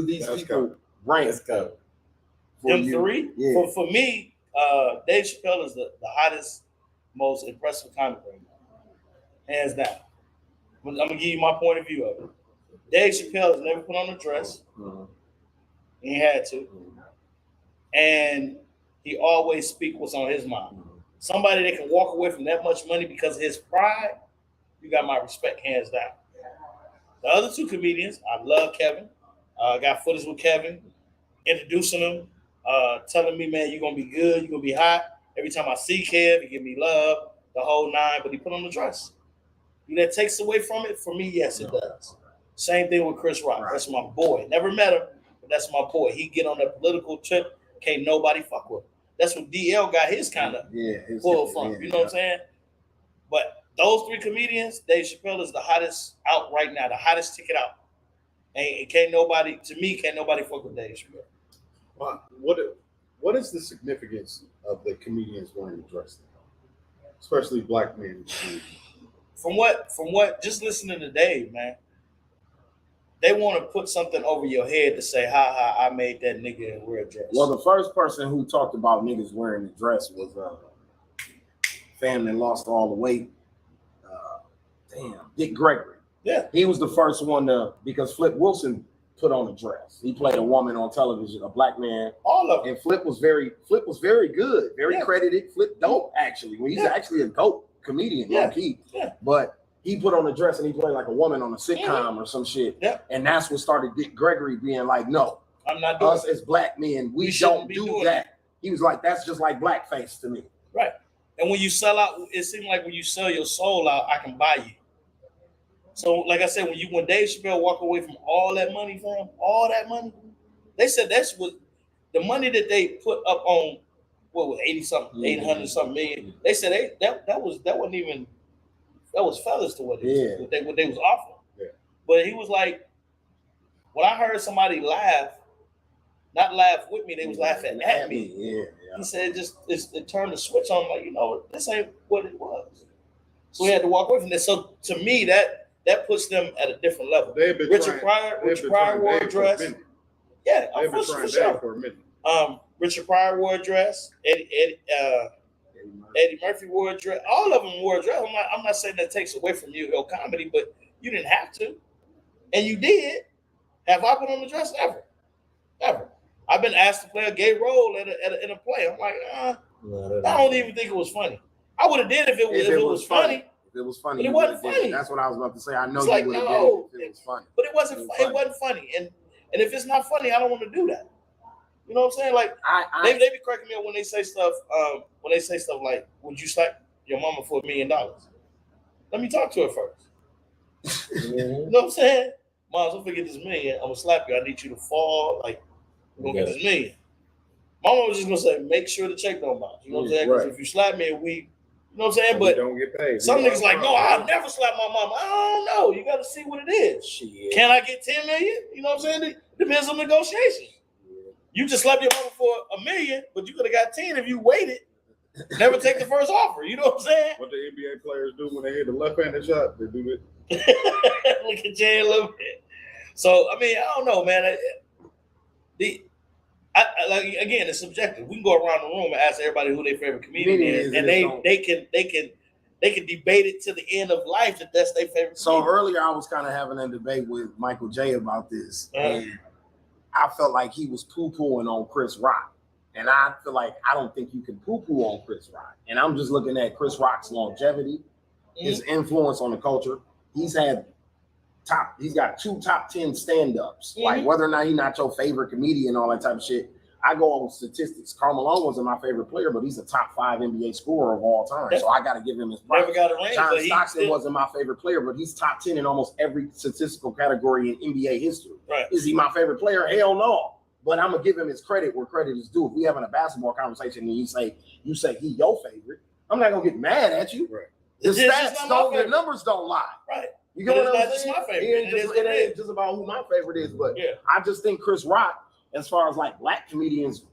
these people rank? Them 3? Yeah. For me, Dave Chappelle is the hottest, most impressive comic right now, hands down. I'm gonna give you my point of view of it. Dave Chappelle has never put on a dress. He had to, and he always speaks what's on his mind. Somebody that can walk away from that much money because of his pride, you got my respect, hands down. The other 2 comedians, I love Kevin. Got footage with Kevin, introducing him. telling me, man, you're gonna be good, you're gonna be hot. Every time I see Kev, he give me love, the whole nine, but he put on the dress. That takes away from it? For me, yes, it does. Same thing with Chris Rock. Right. That's my boy. Never met him, but that's my boy. He get on that political trip, can't nobody fuck with him. That's what DL got his kind of pull from. You know what I'm saying? But those three comedians, Dave Chappelle is the hottest out right now, the hottest ticket out. And can't nobody fuck with Dave Chappelle. Well, what is the significance of the comedians wearing the dress, especially black men? From what, just listening to Dave, man, they want to put something over your head to say, ha, I made that nigga wear a dress. Well, the first person who talked about niggas wearing the dress was family lost all the weight. Dick Gregory. Yeah. He was the first one because Flip Wilson put on a dress. He played a woman on television, a black man. All of them. And Flip was very good, very credited. Flip dope, actually. Well, he's actually a dope comedian, low key. Yeah. But he put on a dress and he played like a woman on a sitcom or some shit. Yeah. And that's what started Dick Gregory being like, no, I'm not doing us as black men, we don't do that. He was like, that's just like blackface to me. Right. And when you sell out, it seems like when you sell your soul out, I can buy you. So, like I said, when Dave Chappelle walked away from all that money from him, all that money, they said that's what the money that they put up on, what was 800 something million. They said that was feathers to what they was offering. Yeah. But he was like, when I heard somebody laugh, not laugh with me, they was laughing at me. Yeah. He said it turned the switch on, like, this ain't what it was. So he had to walk away from this. So to me, that puts them at a different level. Richard Pryor wore a dress. Yeah, for sure. Richard Pryor wore a dress. Eddie Murphy wore a dress. All of them wore a dress. I'm not saying that takes away from your comedy, but you didn't have to, and you did. Have I put on the dress? Ever? I've been asked to play a gay role in a play. I'm like, I don't even think it was funny. I would have did if it was funny. If it was funny, but it wasn't funny. That's what I was about to say. I know it's you like, would have did it if it was funny. But it wasn't funny. And if it's not funny, I don't want to do that. You know what I'm saying? Like they be cracking me up when they say stuff. Like, "Would you slap your mama for $1 million?" Let me talk to her first. You know what I'm saying? Mom, don't forget this million. I'm gonna slap you. I need you to fall. Like, we're gonna get this million. Mama was just gonna say, make sure the check don't bounce. You know what I'm saying? Because if you slap me and you know what I'm saying? But don't get paid. Some niggas like, no, I'll never slap my mama. I don't know. You got to see what it is. Shit. Can I get 10 million? You know what I'm saying? It depends on negotiation. You just slapped your mama for $1 million, but you could have got 10 if you waited. Never take the first offer. You know what I'm saying? What the NBA players do when they hit the left-handed shot, they do it. Look at Jay a little bit. So, I mean, I don't know, man. Like, again, it's subjective. We can go around the room and ask everybody who their favorite comedian is, and they can debate it to the end of life that that's their favorite. So comedian. Earlier, I was kind of having a debate with Michael J about this, and I felt like he was poo-pooing on Chris Rock, and I feel like I don't think you can poo-poo on Chris Rock. And I'm just looking at Chris Rock's longevity, his influence on the culture. He's got 2 top 10 stand-ups. Like whether or not he's not your favorite comedian, all that type of shit. I go on statistics. Karl Malone wasn't my favorite player, but he's a top 5 NBA scorer of all time. So I got to give him his props. Never got a ring. John Stockton wasn't my favorite player, but he's top 10 in almost every statistical category in NBA history. Right. Is he my favorite player? Hell no. But I'm gonna give him his credit where credit is due. If we having a basketball conversation and you say he your favorite, I'm not gonna get mad at you. Right. The stats don't, the numbers don't lie. Right. You get what I'm saying? saying? My favorite. It ain't just about who my favorite is, but I just think Chris Rock, as far as like black comedians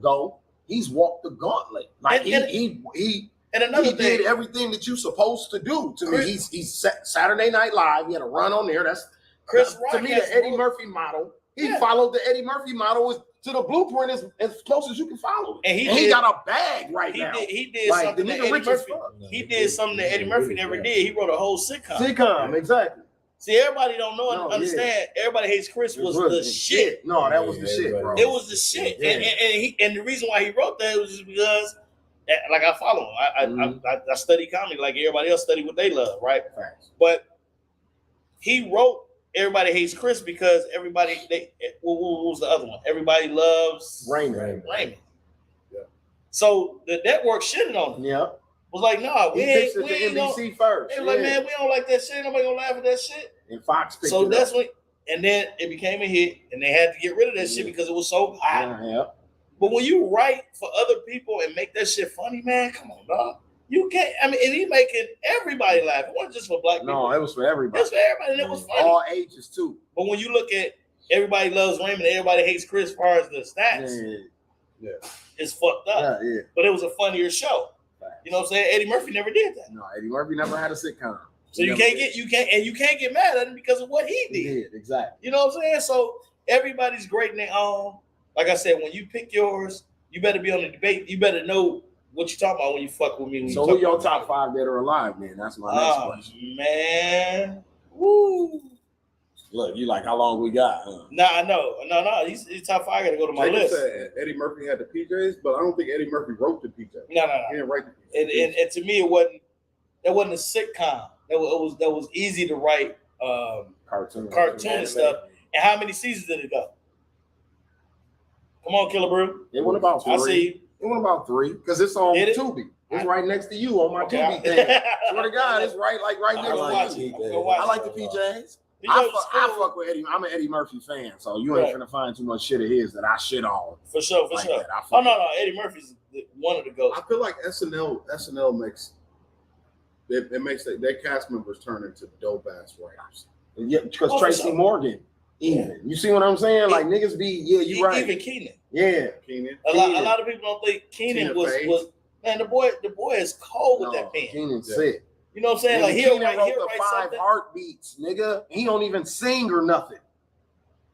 go, he's walked the gauntlet. Like he did everything that you're supposed to do. To me, he's Saturday Night Live. He had a run on there. That's Chris Rock. To me, the Eddie Murphy model. He followed the Eddie Murphy model to the blueprint as close as you can follow it. And he got a bag right now. He did like, something that Eddie Murphy. He did something that Eddie Murphy never did. He wrote a whole sitcom. Sitcom, exactly. See, everybody don't know and understand. Everybody hates Chris was the shit. No, that was the shit, bro. It was the shit. And the reason why he wrote that was just because, like, I follow him. I study comedy like everybody else study what they love, right? Thanks. But he wrote Everybody hates Chris because everybody. What was the other one? Everybody loves Raymond. Raymond. Yeah. So the network shitted on him. Yeah. Was like, nah, we ain't NBC first. They were like, man, we don't like that shit. Nobody gonna laugh at that shit. And Fox picked so it that's up. when, and then it became a hit, and they had to get rid of that shit because it was so hot. Yeah. But when you write for other people and make that shit funny, man, come on, dog. You can't. I mean, and he making everybody laugh. It wasn't just for black people. No, it was for everybody. It was for everybody, and it was funny. All ages too. But when you look at everybody loves Raymond, everybody hates Chris. As far as the stats, it's fucked up. Yeah. But it was a funnier show. You know what I'm saying? Eddie Murphy never did that. No, Eddie Murphy never had a sitcom. So you can't get mad at him because of what he did. He did, exactly. You know what I'm saying? So everybody's great in their own. Like I said, when you pick yours, you better be on the debate. You better know what you're talking about when you fuck with me. So who your top 5 dead or alive, man? That's my next question. Man. Woo. Look, you like how long we got, huh? Nah, no. He's top 5. I gotta go to my Jacob list. said Eddie Murphy had the PJs, but I don't think Eddie Murphy wrote the PJs. No. He didn't write the PJs. And to me, it wasn't a sitcom. That was easy to write cartoon stuff. And how many seasons did it go? Come on, Killer Brew. It went about 3. I see you. It went about 3 because it's on Tubi. It's right next to you on my Tubi thing. Swear to God, it's right next to you. I like the PJs. I fuck with Eddie. I'm an Eddie Murphy fan, so you ain't gonna find too much shit of his that I shit on. For sure. Oh no, Eddie Murphy's one of the goats. I feel like SNL makes it makes their cast members turn into dope ass writers. Yeah, because Tracy Morgan. Even you see what I'm saying? Like niggas be you right. Even Keenan. Yeah, Keenan. A lot of people don't think Keenan was man. The boy is cold with that pen. Keenan's sick. You know what I'm saying? Like Keenan write the 5 heartbeats, nigga. He don't even sing or nothing.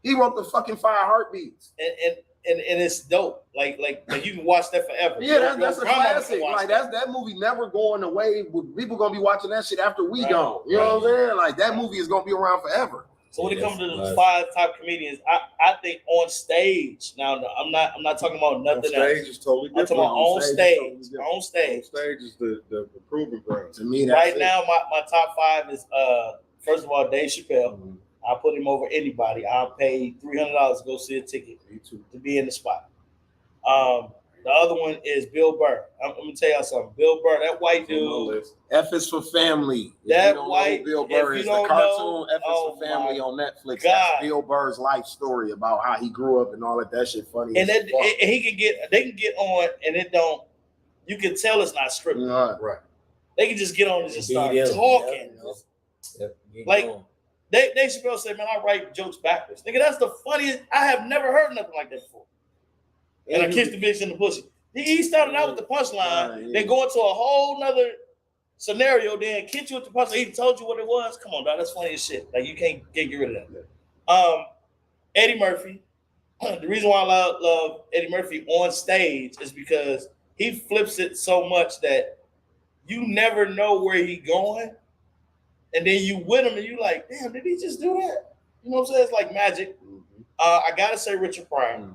He wrote the fucking 5 heartbeats. And it's dope. Like you can watch that forever. Yeah, that's a classic. Like that movie never going away. People gonna be watching that shit after we gone. You know what I'm saying? Like that movie is gonna be around forever. So when it comes to the 5 top comedians, I think on stage. Now I'm not talking about nothing else. On stage is totally different. I'm talking about on stage. On stage. On stage is the proving ground. To me, right now, my top 5 is first of all Dave Chappelle. Mm-hmm. I put him over anybody. I'll pay $300 to go see a ticket to be in the spot. The other one is Bill Burr. I'm gonna tell y'all something. Bill Burr, that white dude. F is for Family. That white Bill Burr is the cartoon F is for Family on Netflix. That's Bill Burr's life story about how he grew up and all that shit funny. And they can get on, and it don't. You can tell it's not scripted. Right. They can just get on and just start talking. Like Dave Chappelle said, "Man, I write jokes backwards." Nigga, that's the funniest. I have never heard nothing like that before. And I kissed the bitch in the pussy. He started out with the punchline, then go into a whole nother scenario, then hit you with the punchline. He told you what it was. Come on, dog. That's funny as shit. Like, you can't get rid of that. Eddie Murphy. The reason why I love Eddie Murphy on stage is because he flips it so much that you never know where he's going. And then you with him and you like, damn, did he just do that? You know what I'm saying? It's like magic. I got to say Richard Pryor.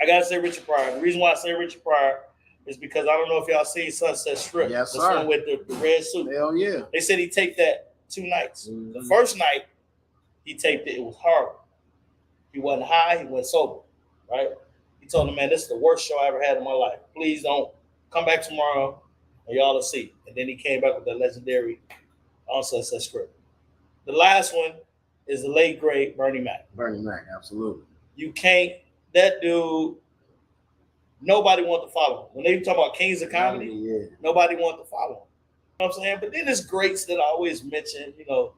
The reason why I say Richard Pryor is because I don't know if y'all seen Sunset Strip. Yes, the sir. one with the red suit. Hell yeah. They said he taped that 2 nights. Mm-hmm. The first night he taped it, it was horrible. He wasn't high, he wasn't sober, right? He told him, man, this is the worst show I ever had in my life. Please don't come back tomorrow and y'all will see. And then he came back with the legendary Sunset Strip. The last one is the late, great Bernie Mac. Bernie Mac, absolutely. You can't. That dude, nobody wanted to follow him. When they talk about kings of comedy, nobody wanted to follow him. You know what I'm saying? But then there's greats that I always mention, you know,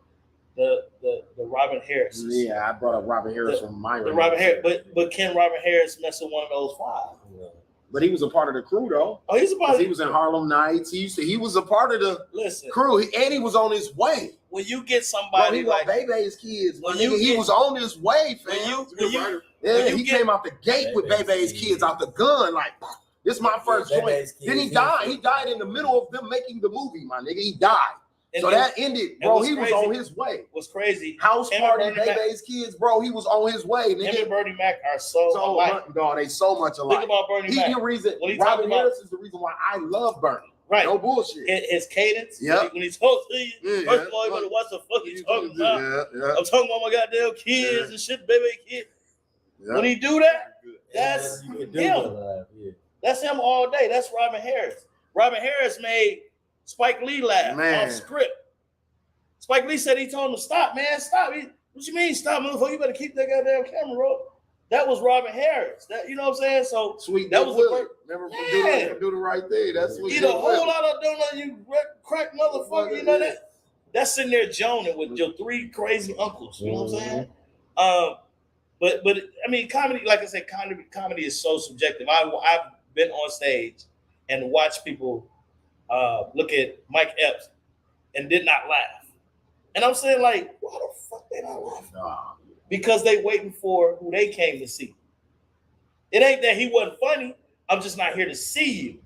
the Robin Harris. Yeah, I brought up Robin Harris from my Robin Harris, but can Robin Harris mess with one of those 5? Yeah. But he was a part of the crew, though. Oh, he's a part. He was in Harlem Nights. He was a part of the crew, and he was on his way. When you get somebody like Bebe's kids, he was on his way, fam. He came out the gate with Bebe's kids out the gun, like this is my first joint. Then he died. He died in the middle of them making the movie, my nigga. He died. So that ended, bro. He was on his way. What's crazy? House party, Bebe's kids, bro. He was on his way. Nigga. Him and Bernie Mac are so alike. No, they so much alike. Think about Bernie Mac. The reason Robin Harris is the reason why I love Bernie. Right. No bullshit. His cadence. Yep. When he talks to you, first of all, you better watch the fuck he's talking about. I'm talking about my goddamn kids and shit, baby kid. When he do that, that's him. That's him all day. That's Robin Harris. Robin Harris made Spike Lee laugh off script. Spike Lee said he told him to stop, man. Stop. What you mean stop, motherfucker? You better keep that goddamn camera roll. That was Robin Harris. That, you know what I'm saying? So Sweet that was the Remember do the right thing. That's what eat a whole lot of donut, you crack motherfucker. You know that? That's sitting there joning with your 3 crazy uncles. You know what I'm saying? But I mean, comedy, like I said, comedy is so subjective. I've been on stage and watched people look at Mike Epps and did not laugh. And I'm saying, like, why the fuck they not laughing? Because they waiting for who they came to see. It ain't that he wasn't funny. I'm just not here to see you.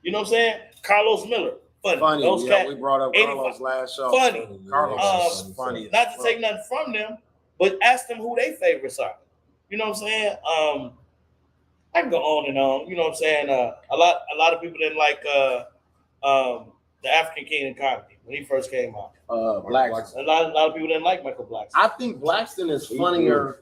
You know what I'm saying? Carlos Miller, funny. Those we brought up Carlos last show. Funny. Carlos is funny. Not to take nothing from them, but ask them who their favorites are. You know what I'm saying? I can go on and on. You know what I'm saying? A lot of people didn't like the African King of Comedy when he first came out. Blackson. A lot of people didn't like Michael Blackson. I think Blackson is funnier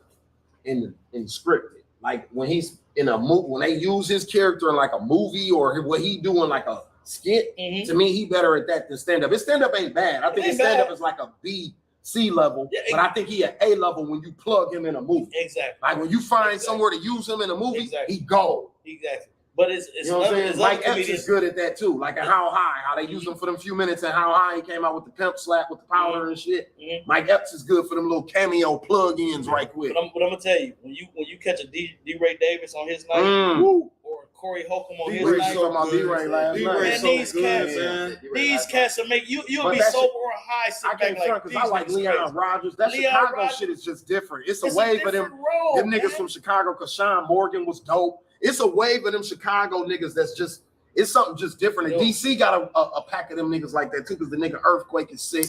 in scripted. Like when he's in a movie, when they use his character in like a movie or what he doing like a skit. To me, he better at that than stand up. His stand up ain't bad. I think his stand up is like a B-C level, but I think he at A level when you plug him in a movie. Exactly. Like when you find somewhere to use him in a movie, he gold. Exactly. But it's you know what I'm saying? Mike Epps is good at that too. Like at How High, how they use him for them few minutes, and How High he came out with the pimp slap with the powder and shit. Mike Epps is good for them little cameo plug-ins right quick. But I'm gonna tell you, when you catch a D. Ray Davis on his night, or Corey Holcomb on his night, D-Ray last night. These cats will make you'll be sober or high. Sit back like because I like Leon Rogers. That Chicago shit is just different. It's a wave of them niggas from Chicago. Because Sean Morgan was dope. It's a wave of them Chicago niggas that's just, it's something just different. And DC got a pack of them niggas like that too, because the nigga Earthquake is sick.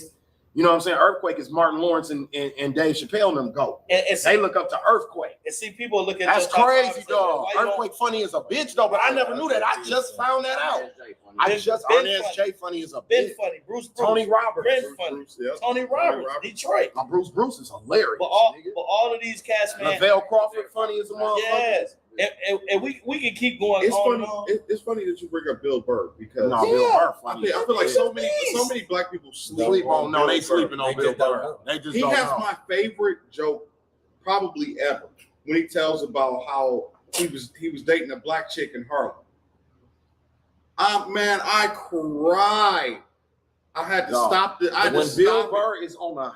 You know what I'm saying? Earthquake is Martin Lawrence and Dave Chappelle and them go. And they look up to Earthquake. And see, people look at that's crazy, dog. Earthquake funny as a bitch, though, but I never knew that. I just found that out. Arnaz J funny as a bitch. Ben funny. Bruce. Tony Roberts. Ben funny. Tony Roberts. Detroit. Bruce is hilarious. But all of these cats, man. Lavelle Crawford funny as a motherfucker. Yes. And we can keep going. It's funny. It's funny that you bring up Bill Burr because Bill Burr funny. I feel like so many black people sleep on. No, they sleeping on Bill Burr. They just he has my favorite joke probably ever when he tells about how he was dating a black chick in Harlem. Man, I cried. I had to stop it. When Bill Burr is on a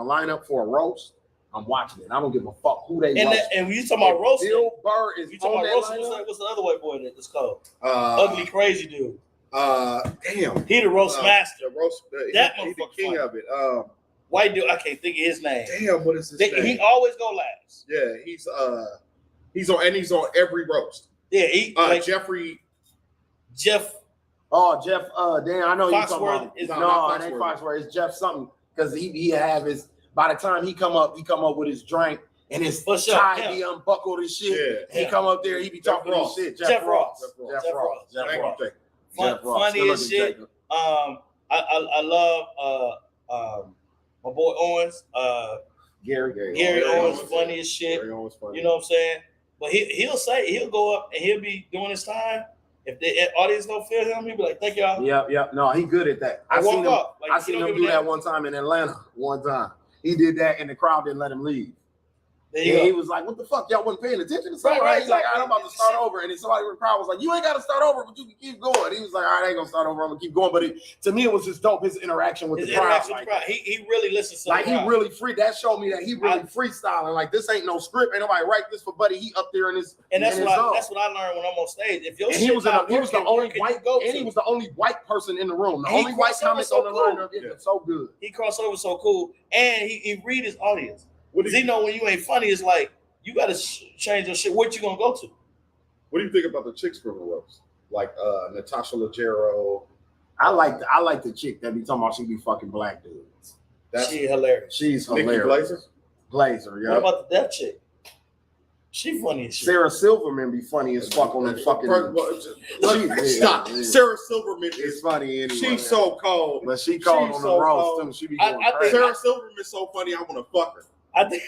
lineup for a roast, I'm watching it. I don't give a fuck who they roast. And when you talking about roasting, Bill Burr is on that lineup. What's the other white boy that's called? Ugly Crazy Dude. Damn. He the roast master. That he's the king of it. White dude, I can't think of his name. Damn, what is his name? He always go last. Yeah, he's on every roast. Yeah, Jeff. Oh, Jeff. Damn, I know you're talking about. It ain't Foxworth. It's Jeff something because he have his. By the time he come up with his drink and his tie be unbuckled and shit. Yeah. He come up there, he be talking his shit. Jeff Ross. Funny as shit. I love my boy Owens. Gary Owens funny as shit. You know what I'm saying? But he'll go up and he'll be doing his time. If the audience don't feel him, he'll be like, "Thank y'all." Yep. No, he good at that. I seen him do that one time in Atlanta. One time. He did that and the crowd didn't let him leave. He was like, what the fuck? Y'all wasn't paying attention to something? Right? He's like, I'm about to start over. And then somebody in the crowd was like, you ain't got to start over, but you can keep going. He was like, all right, I ain't going to start over. I'm going to keep going. But to me, it was just dope, his interaction with the crowd. He really listens to the crowd. He really that showed me that he really freestyling. Like, this ain't no script. Ain't nobody write this for Buddy. He up there in his that's what I learned when I'm on stage. If your he was the only white person in the room. The only white comic on the lineup. It's so good. He crossed over so cool. And he read his audience. Because he know when you ain't funny, it's like, you got to change your shit. What you going to go to? What do you think about the chicks from the roast? Like Natasha Leggero. I like the chick that be talking about she be fucking black dudes. She hilarious. She's hilarious. Nikki Glazer, yeah. What about the deaf chick? She funny as shit. Sarah Silverman be funny as fuck on them fucking. Stop. Sarah Silverman is funny anyway. She's so cold. But she called on the roast too. She be going crazy. Sarah Silverman's so funny. I want to fuck her. I think.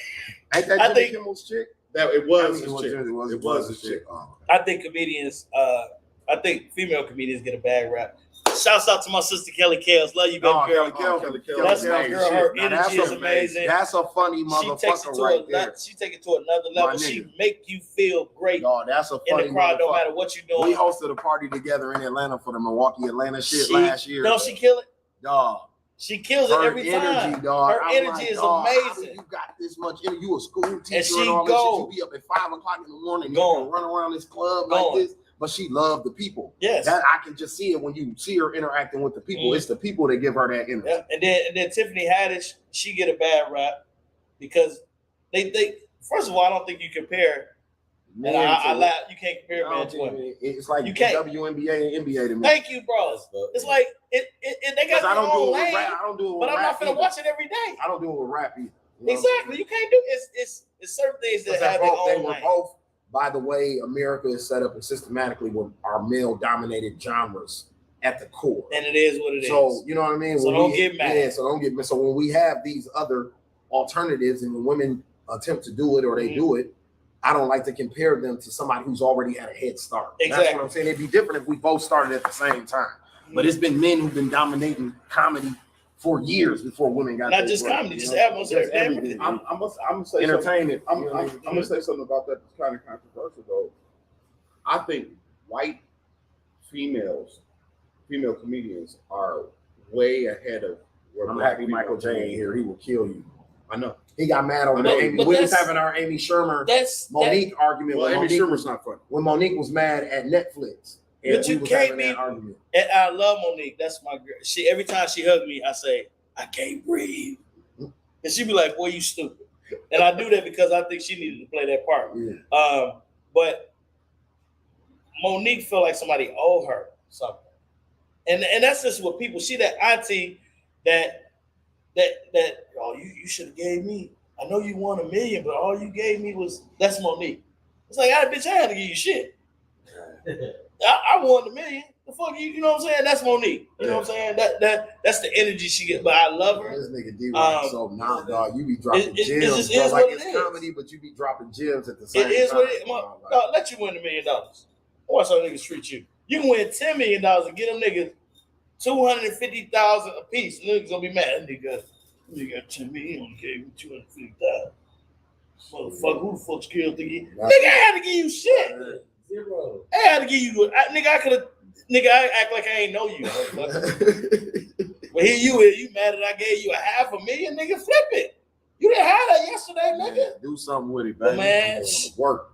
Ain't that Jimmy Kimmel's chick? That it was It It was his chick. I think comedians. I think female comedians get a bad rap. Shouts out to my sister Kelly Kales. Love you, baby girl. Kelly That's my girl. Her energy is amazing. That's a funny motherfucker there. She take it to another level. She make you feel great. That's a funny in the crowd, no matter what you're doing. We hosted a party together in Atlanta for the Milwaukee Atlanta shit last year. Don't she kill it? Dog. She kills it every time. Dog. Her energy is amazing. You got this much energy. You a school teacher and she all go. This shit. You be up at 5 o'clock in the morning. You can run around this club like this. But she loved the people. Yes, that I can just see it when you see her interacting with the people. It's the people that give her that energy. Yeah. And then Tiffany Haddish, she get a bad rap because they first of all, I don't think you compare. And I laugh. You can't compare men to women. It's like you can't. WNBA and NBA to me. Thank you, bro. It's like they got their own lane. I don't do it with but I'm rap not gonna watch it every day. I don't do it with rap either. Exactly. You can't do it's certain things that have their own lane. Both. By the way, America is set up and systematically with our male-dominated genres at the core. And it is what it is. So, you know what I mean? So don't get mad. Yeah, so don't get mad. So when we have these other alternatives and when women attempt to do it or they do it, I don't like to compare them to somebody who's already had a head start. Exactly. That's what I'm saying. It'd be different if we both started at the same time. But it's been men who've been dominating comedy for years before women got not just break, comedy, just atmosphere, everything. I'm gonna say entertainment. I'm gonna say something about that that's kind of controversial though. I think white female comedians are way ahead of where I'm happy Michael J ain't here. He will kill you. I know. He got mad over Amy. We was having our Amy Schumer Monique argument. Well, Amy Schumer's not funny. When Monique was mad at Netflix. But you can't be. And I love Monique. That's my girl. She every time she hugs me, I say, I can't breathe. And she be like, boy, you stupid. And I do that because I think she needed to play that part. Yeah. But Monique felt like somebody owed her something. And that's just what people see, that auntie that oh, you should have gave me. I know you won $1 million, but all you gave me that's Monique. It's like, bitch, I had to give you shit. I won $1 million. The fuck you know what I'm saying? That's Monique. You know what I'm saying? That's the energy she gets. But I love her. This nigga D-Rock so nah, dog. You be dropping gems. Bro. Like it's comedy, but you be dropping gems at the same time. It is what it is. Dog, let you win $1 million. Watch how niggas treat you. You can win $10 million and get them niggas $250,000 a piece. Niggas gonna be mad. Nigga got $10 million. Only gave me $250,000. Motherfucker, who the fuck's killed nigga? Nigga, I had to give you shit. Zero. I had to give you. I act like I ain't know you. But here you mad that I gave you $500,000, nigga. Flip it. You didn't have that yesterday, nigga. Man, do something with it, baby. Man, work.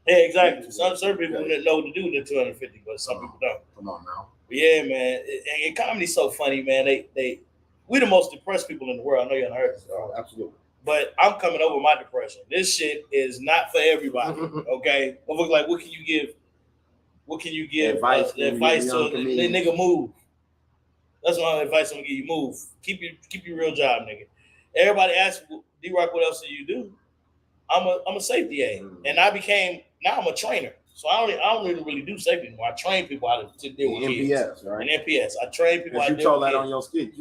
Yeah, exactly. Some people didn't know what to do with the $250, but some people don't. Come on now. But yeah, man. And comedy's so funny, man. We the most depressed people in the world. I know you haven't heard this. Absolutely. But I'm coming over my depression. This shit is not for everybody. Okay. Like, what can you give? What can you give? Advice to the nigga move. That's my advice I'm gonna give you. Move. Keep your real job, nigga. Everybody asks D-Rock, what else do you do? I'm a safety aide, and now I'm a trainer. So I don't really do safety anymore. I train people how to deal with kids. NPS, right? And NPS. I train people how to deal with kids. You told that on your skit.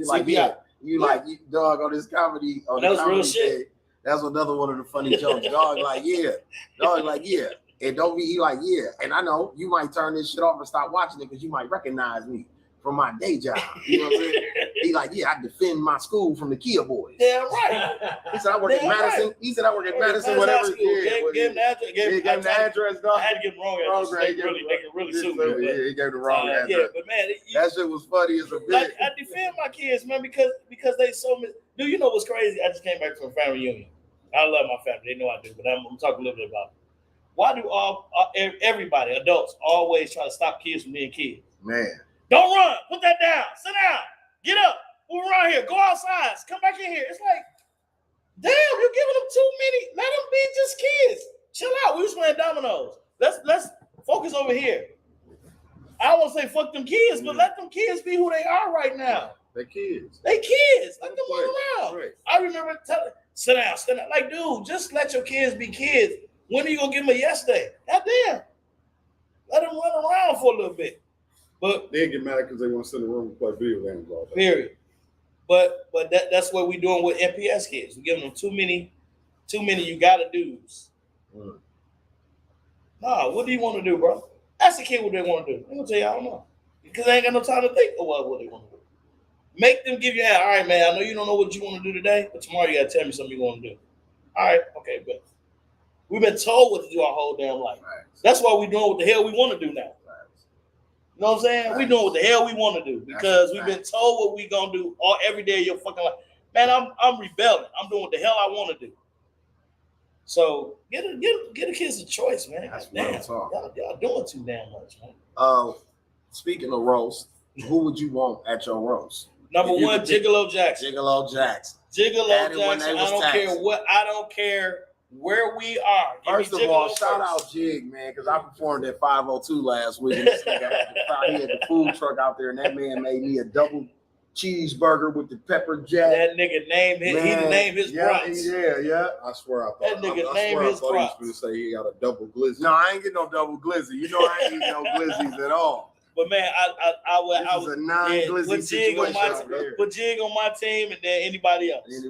You like, you dog on this comedy. On that was real shit. That's another one of the funny jokes. Dog like, yeah. Dog like, yeah. And don't be, he like, yeah. And I know you might turn this shit off and stop watching it because you might recognize me from my day job. You know what I'm saying? He like, yeah, I defend my school from the Kia boys. Yeah, right. He said, I work at Madison. Right. He said, I work at Madison, whatever. Gave him the address, dog. I had to give him wrong address. They really sued me. Yeah, he gave the wrong address. Yeah, but man, that shit was funny as a bitch. I defend my kids, man, because they so much. Do you know what's crazy? I just came back from a family reunion. I love my family. They know I do, but I'm talking a little bit about it. Why do everybody, adults, always try to stop kids from being kids? Man. Don't run. Put that down. Sit down. Get up. Move around here. Go outside. Come back in here. It's like, damn, you're giving them too many. Let them be just kids. Chill out. We was playing dominoes. Let's focus over here. I don't want to say fuck them kids, but let them kids be who they are right now. They're kids. Let them run around. Right. I remember telling, sit down. Like, dude, just let your kids be kids. When are you gonna give him a yes day? God damn. Let him run around for a little bit. But they get mad because they want to sit in the room and play video games all day. Period. But that's what we're doing with NPS kids. We're giving them too many you gotta do's. Nah, what do you want to do, bro? Ask the kid what they want to do. I'm gonna tell you, I don't know. Because they ain't got no time to think of what they want to do. Make them give you all right, man. I know you don't know what you want to do today, but tomorrow you gotta tell me something you want to do. All right, okay, but we've been told what to do our whole damn life. Right. That's why we're doing what the hell we want to do now. Right. You know what I'm saying? Right. We're doing what the hell we want to do because we've been told what we gonna do every day of your fucking life. Man, I'm rebelling. I'm doing what the hell I want to do. So get the kids a choice, man. That's damn, y'all doing too damn much, man. Speaking of roast, who would you want at your roast? Number one, Gigolo Jackson. Gigolo Jackson. I don't care where we are. First of all, shout out Jig, man, because I performed at 502 last week. And this nigga he had the food truck out there, and that man made me a double cheeseburger with the pepper jack. That nigga named his brats. Yeah. I swear I thought that nigga named his brats. He was going to say he got a double glizzy. No, I ain't get no double glizzy. You know I ain't eat no glizzies at all. But man, I was a non-glizzy situation. Put Jig on my team, and then anybody else. We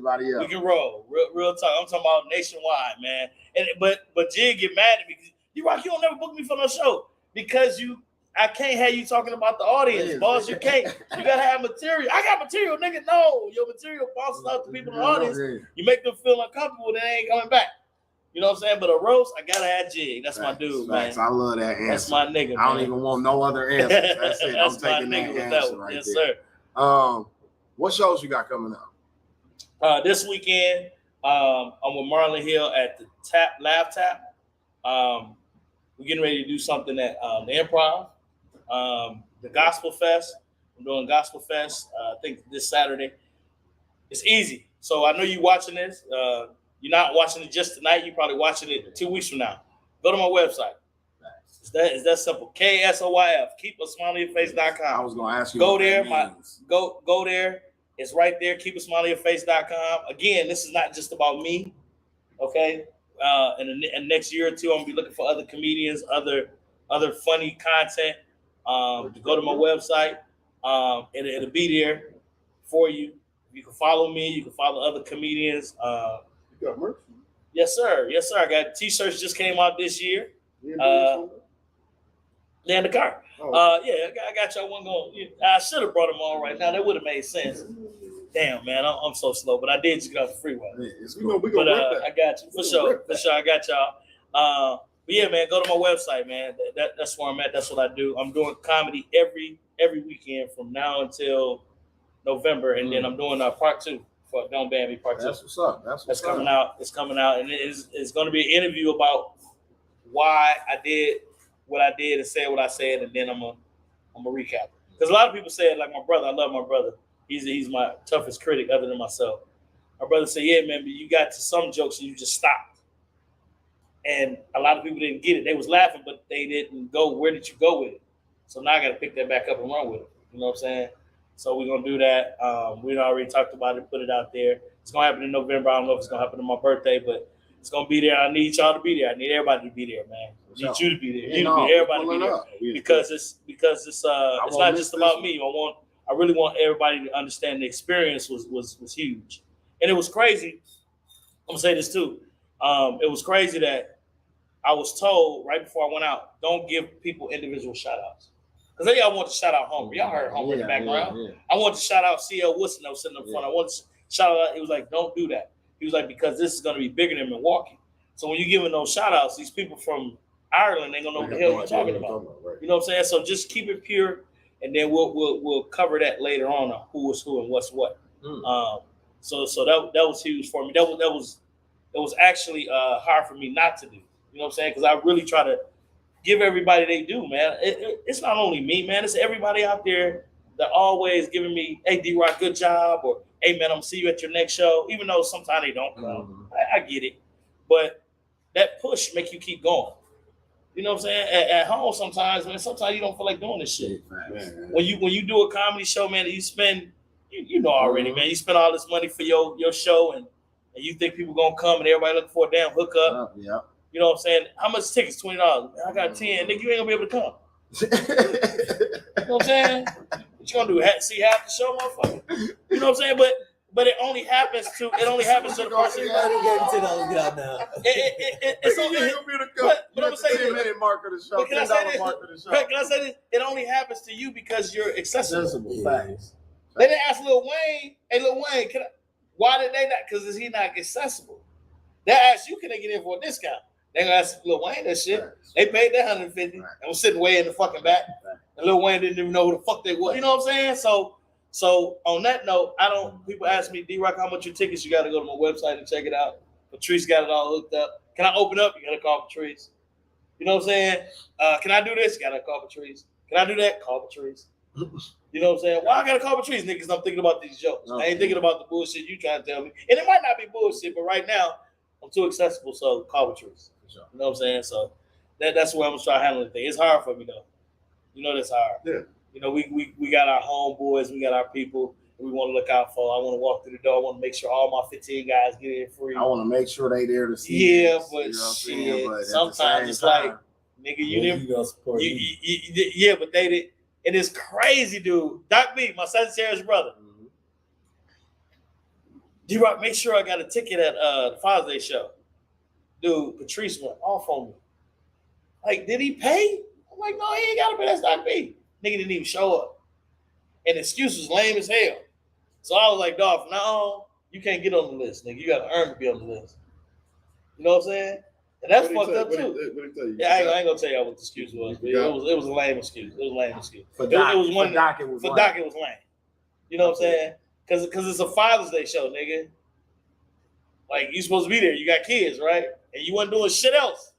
can roll. Real talk. I'm talking about nationwide, man. But Jig get mad at me because you don't never book me for no show because I can't have you talking about the audience, boss. You can't. You gotta have material. I got material, nigga. No, your material bounces out to people in the audience. You make them feel uncomfortable, they ain't coming back. You know what I'm saying? But a roast, I gotta have Jig. That's my dude, man. I love that answer. That's my nigga. I don't even want no other answer. That's it. I'm taking that answer right yes, there. Sir. What shows you got coming up? This weekend, I'm with Marlon Hill at the Laugh Tap. We're getting ready to do something at the Improv, the Gospel Fest. I'm doing Gospel Fest. I think this Saturday. It's easy. So I know you're watching this. You're not watching it just tonight. You're probably watching it 2 weeks from now. Go to my website. It's that simple. KSOYF. KeepASmileOnYourFace.com. I was gonna ask you. Go there. Go there. It's right there. KeepASmileOnYourFace.com. Again, this is not just about me. Okay. In the next year or two, I'm gonna be looking for other comedians, other funny content. Go to my website. It'll be there for you. You can follow me. You can follow other comedians. You got merch? Yes, sir. I got t-shirts just came out this year. In the car. I got y'all one going. I should have brought them on right now. That would have made sense. Damn, man, I'm so slow, but I did just get off the freeway. I got you for sure. I got y'all. But yeah, man, go to my website, man. That's where I'm at. That's what I do. I'm doing comedy every weekend from now until November, and then I'm doing part 2. For Don't Ban Me Part 2. That's what's up. That's coming out. It's coming out, and it's going to be an interview about why I did what I did and said what I said, and then I'm gonna recap. Because a lot of people say it, like my brother. I love my brother. He's my toughest critic, other than myself. My brother said, "Yeah, man, but you got to some jokes and you just stopped." And a lot of people didn't get it. They was laughing, but they didn't go. Where did you go with it? So now I got to pick that back up and run with it. You know what I'm saying? So we're going to do that. We already talked about it, put it out there. It's going to happen in November. I don't know if it's going to happen on my birthday, but it's going to be there. I need y'all to be there. I need everybody to be there, man. I need you to be there. You to be there. Everybody to be there. Because it's not just about me. I really want everybody to understand the experience was huge. And it was crazy. I'm going to say this too. It was crazy that I was told right before I went out, don't give people individual shout outs. Because y'all want to shout out Homer. Y'all heard Homer in the background. Yeah. I want to shout out C.L. Woodson that was sitting up front. I want to shout out. He was like, don't do that. He was like, because this is going to be bigger than Milwaukee. So when you're giving those shout outs, these people from Ireland ain't going to know what the hell you're talking about. Right. You know what I'm saying? So just keep it pure, and then we'll cover that later on who is who and what's what. So that was huge for me. That was actually hard for me not to do. You know what I'm saying? Because I really try to give everybody they do, man. It's not only me, man. It's everybody out there that always giving me, hey, D-Rock, good job, or hey, man, I'm going to see you at your next show, even though sometimes they don't come. I get it. But that push make you keep going. You know what I'm saying? At home sometimes, man, sometimes you don't feel like doing this shit. When you do a comedy show, man, you spend, you know already, man, you spend all this money for your show, and you think people going to come and everybody looking for a damn hookup. You know what I'm saying? How much tickets? $20. I got 10. Nigga, you ain't gonna be able to come. You know what I'm saying? What you gonna do? See half the show, motherfucker? You know what I'm saying? But it only happens to the person. It's only but I'm gonna say this. $10-minute mark of the show. But can I say this? Mark of the show. Can I say this? It only happens to you because you're accessible. Facts. They didn't ask Lil Wayne, hey Lil Wayne, why did they not? Because is he not accessible? They asked you, can they get in for a discount? They gonna ask Lil Wayne that shit. They paid that $150 and was sitting way in the fucking back. And Lil Wayne didn't even know who the fuck they were. You know what I'm saying? So on that note, people ask me, D-Rock, how much your tickets? You gotta go to my website and check it out. Patrice got it all hooked up. Can I open up? You gotta call Patrice. You know what I'm saying? Can I do this? You gotta call Patrice. Can I do that? Call Patrice. You know what I'm saying? Why I gotta call Patrice, niggas? I'm thinking about these jokes. I ain't thinking about the bullshit you trying to tell me. And it might not be bullshit, but right now I'm too accessible, so call Patrice. You know what I'm saying? So that's where I'm gonna try handling the thing. It's hard for me though. You know that's hard. Yeah. You know, we got our homeboys, we got our people we want to look out for. I want to walk through the door. I want to make sure all my 15 guys get in free. I want to make sure they there to see. Yeah, but you know shit. But sometimes it's like, nigga, you didn't. Yeah, but they did. It is crazy, dude. Doc B, my Sagittarius brother. D-Rock, make sure I got a ticket at the Father's Day show. Dude, Patrice went off on me. Like, did he pay? I'm like, no, he ain't got to pay. That's Doc B. Nigga didn't even show up. And the excuse was lame as hell. So I was like, dog, from now on, you can't get on the list, nigga. You got to earn to be on the list. You know what I'm saying? And that's fucked up, too. Yeah, I ain't going to tell you what the excuse was. But it was a lame excuse. It was a lame excuse. For Doc, it was lame. You know what I'm saying? Because it's a Father's Day show, nigga. Like, you supposed to be there. You got kids, right? And you wasn't doing shit else.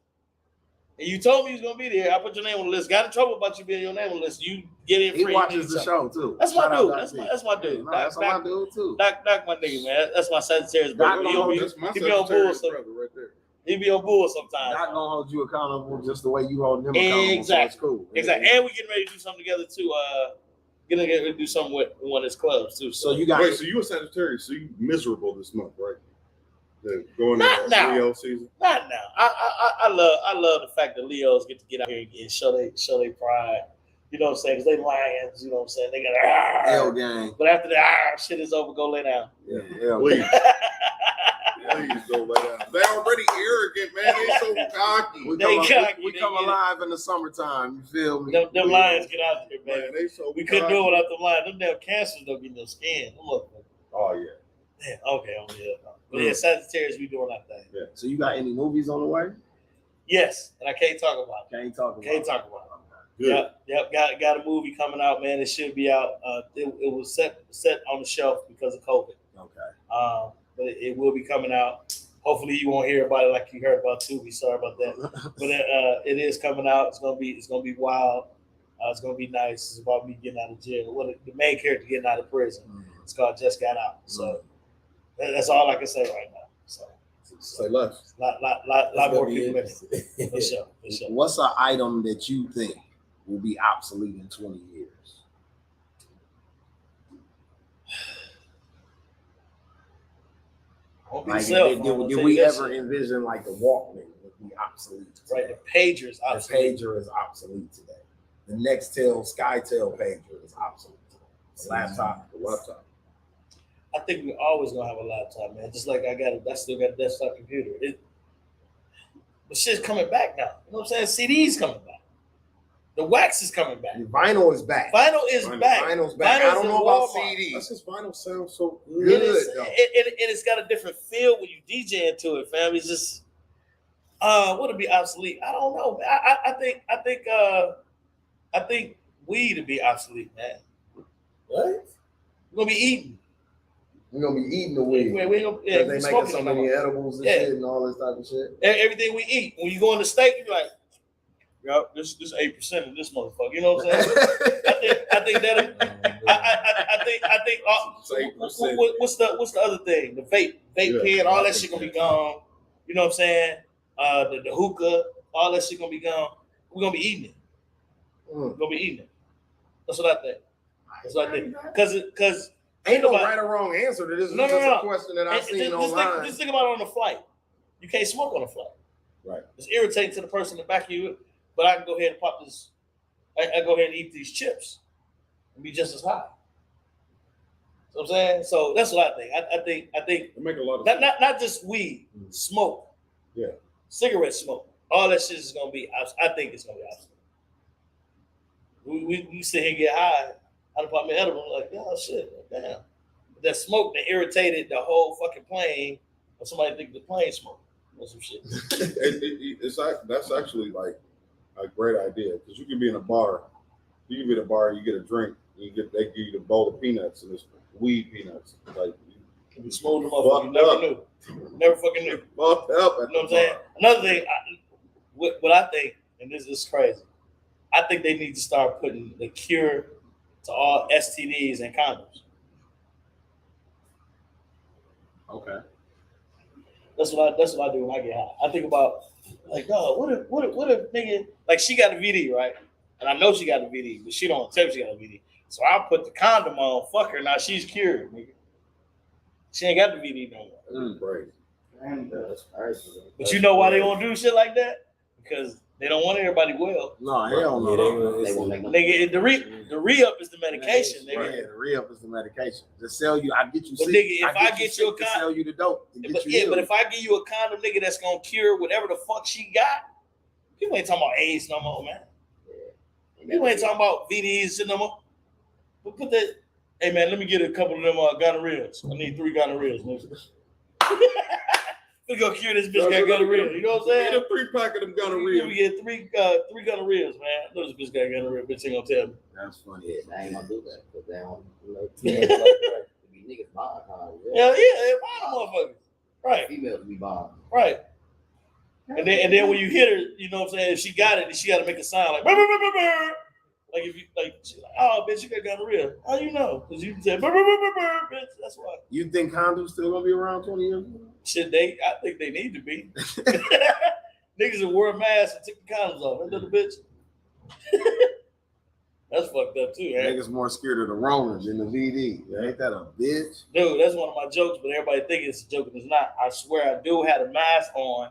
And you told me you was going to be there. I put your name on the list. Got in trouble about you being your name on the list. You get in free. He watches the show, too. That's my dude. That's my dude. That's my dude, too. Doc, my nigga, man. That's my Sagittarius brother. He be on bull sometimes. He be on bull sometimes. Doc gonna hold you accountable just the way you hold him accountable. Exactly. So it's cool. Exactly. And we getting ready to do something together, too. Gonna get ready to do something with one of his clubs, too. So you got. Wait, so you a Sagittarius, so you miserable this month, right? Going into Leo season. Not now. I love the fact that Leos get to get out here and show they pride. You know what I'm saying? Because they lions. You know what I'm saying? They got L gang. But after the shit is over, go lay down. Yeah. Please. Please go lay down. They already arrogant, man. They so cocky. We come alive in the summertime. You feel me? Them lions get out there, man. They so we couldn't do it without the lions. Them damn cancers don't get no skin. Oh yeah. Yeah. Okay. But yeah, Sagittarius, we doing our thing. Yeah. So you got any movies on the way? Yes, and I can't talk about it. Can't talk about it. Yep. Got a movie coming out, man. It should be out. It was set on the shelf because of COVID. Okay. But it will be coming out. Hopefully, you won't hear about it like you heard about Tubi. Sorry about that. But it is coming out. It's gonna be wild. It's gonna be nice. It's about me getting out of jail. The main character getting out of prison. It's called Just Got Out. So that's all I can say right now. So say less. Lot more people in it. For sure. What's an item that you think will be obsolete in 20 years? Like, did we ever envision like the Walkman would be obsolete? Right, the pager is obsolete. The pager is obsolete today. The Nextel, SkyTel pager is obsolete today. The laptop. I think we're always gonna have a laptop, man. Just like I still got a desktop computer. But shit's coming back now. You know what I'm saying? CDs coming back. The wax is coming back. Vinyl is back. Vinyl's back. I don't know about CDs. That's just vinyl sounds so good. It's got a different feel when you DJ into it, fam. It's just would it be obsolete? I don't know. I think weed would be obsolete, man. What? We're gonna be eating. We're gonna be eating the weed. They making so many edibles and shit and all this type of shit. Everything we eat. When you go on the steak, you're like, yo, this 8% of this motherfucker. You know what I'm saying? I think that. I think. What's the other thing? The vape pen, all that shit gonna be gone. You know what I'm saying? The hookah, all that shit gonna be gone. We're gonna be eating it. We're gonna be eating it. That's what I think. Because ain't no right or wrong answer to this. It's just a question that I've seen online. Just think about it on the flight. You can't smoke on the flight. Right. It's irritating to the person in the back of you, but I can go ahead and pop this. I go ahead and eat these chips and be just as high. You know what I'm saying? So that's what I think. I think It make a lot of not just weed, smoke. Yeah. Cigarette smoke. All that shit is gonna be. I think it's gonna be obsolete. We sit here and get high. I pop my edible. I'm like, oh shit, damn. That smoke that irritated the whole fucking plane. Or somebody think the plane smoke or some shit. That's actually like a great idea because you can be in a bar. You can be in a bar. You get a drink. They give you the bowl of peanuts and it's weed peanuts. Like you smooth them up. You never knew. Never fucking knew. Fucked up. You know what I'm saying? Another thing, what I think, and this is crazy, I think they need to start putting the cure to all STDs and condoms. Okay. That's what I do when I get high. I think about like, oh, what if nigga, like she got a VD, right? And I know she got a VD, but she don't tell me she got a VD. So I put the condom on, fuck her, now she's cured, nigga. She ain't got the VD no more. Crazy. That's crazy. But you know why they won't do shit like that? Because they don't want everybody well. No, hell no. Nigga, the re-up is the medication, nigga. Yeah, the re-up is the medication. To sell you, I get you But sick. nigga, if I get you a to sell you the dope. but if I give you a condom, nigga, that's gonna cure whatever the fuck she got, people ain't talking about AIDS no more, man. People ain't talking about VDs and no more. But put that, hey man, let me get a couple of them gonorrheas. I need 3 gonorrheas, nigga. We go cure this bitch got gonorrhea. You know what I'm saying? Get a 3-pack of them gonorrhea. We get 3 gonorrheas, man. I know this bitch got gonorrhea. Bitch ain't gonna tell me. That's funny. Yeah, I ain't gonna do that because they don't, be niggas buying cars. Yeah, they buying motherfuckers. Right. Females be buying. Right. And then when you hit her, you know what I'm saying? If she got it, then she got to make a sound like, burr, burr, burr, burr. Like if you she's like, oh bitch, you got gonorrhea. How you know? Because you said, burr, burr, burr, burr, bitch. That's why. You think condoms still gonna be around 20 years ago? Shit, I think they need to be. Niggas that wore a mask and took the condoms off. That little bitch. That's fucked up too, man. Niggas more scared of the Ronas than the VD. Ain't that a bitch? Dude, that's one of my jokes, but everybody think it's a joke and it's not. I swear, a dude had a mask on,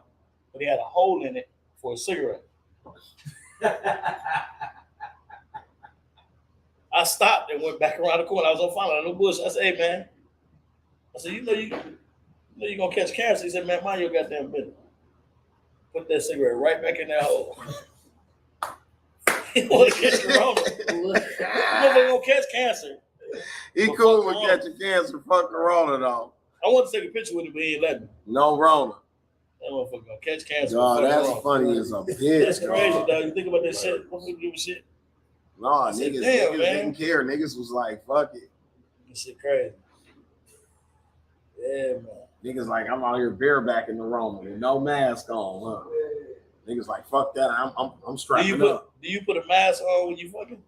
but he had a hole in it for a cigarette. I stopped and went back around the corner. I was on fire, no bush. I said, hey man, I said, you know you're gonna catch cancer. He said, man, mind your goddamn business. Put that cigarette right back in that hole. He want to catch corona. Motherfucker gonna catch cancer. He cool with catching cancer. Fuck corona though. I want to take a picture with him, but he ain't letting me. No Rona. That motherfucker gonna catch cancer. No, that's funny as a bitch. That's crazy, dog. You think about that shit? What's he do with shit? No, said, niggas damn, didn't care. Niggas was like, fuck it. That shit crazy. Yeah, man. Niggas like, I'm out here bareback in the Rona with no mask on, huh? Niggas like, fuck that. I'm strapping up. Do you put a mask on when you fucking?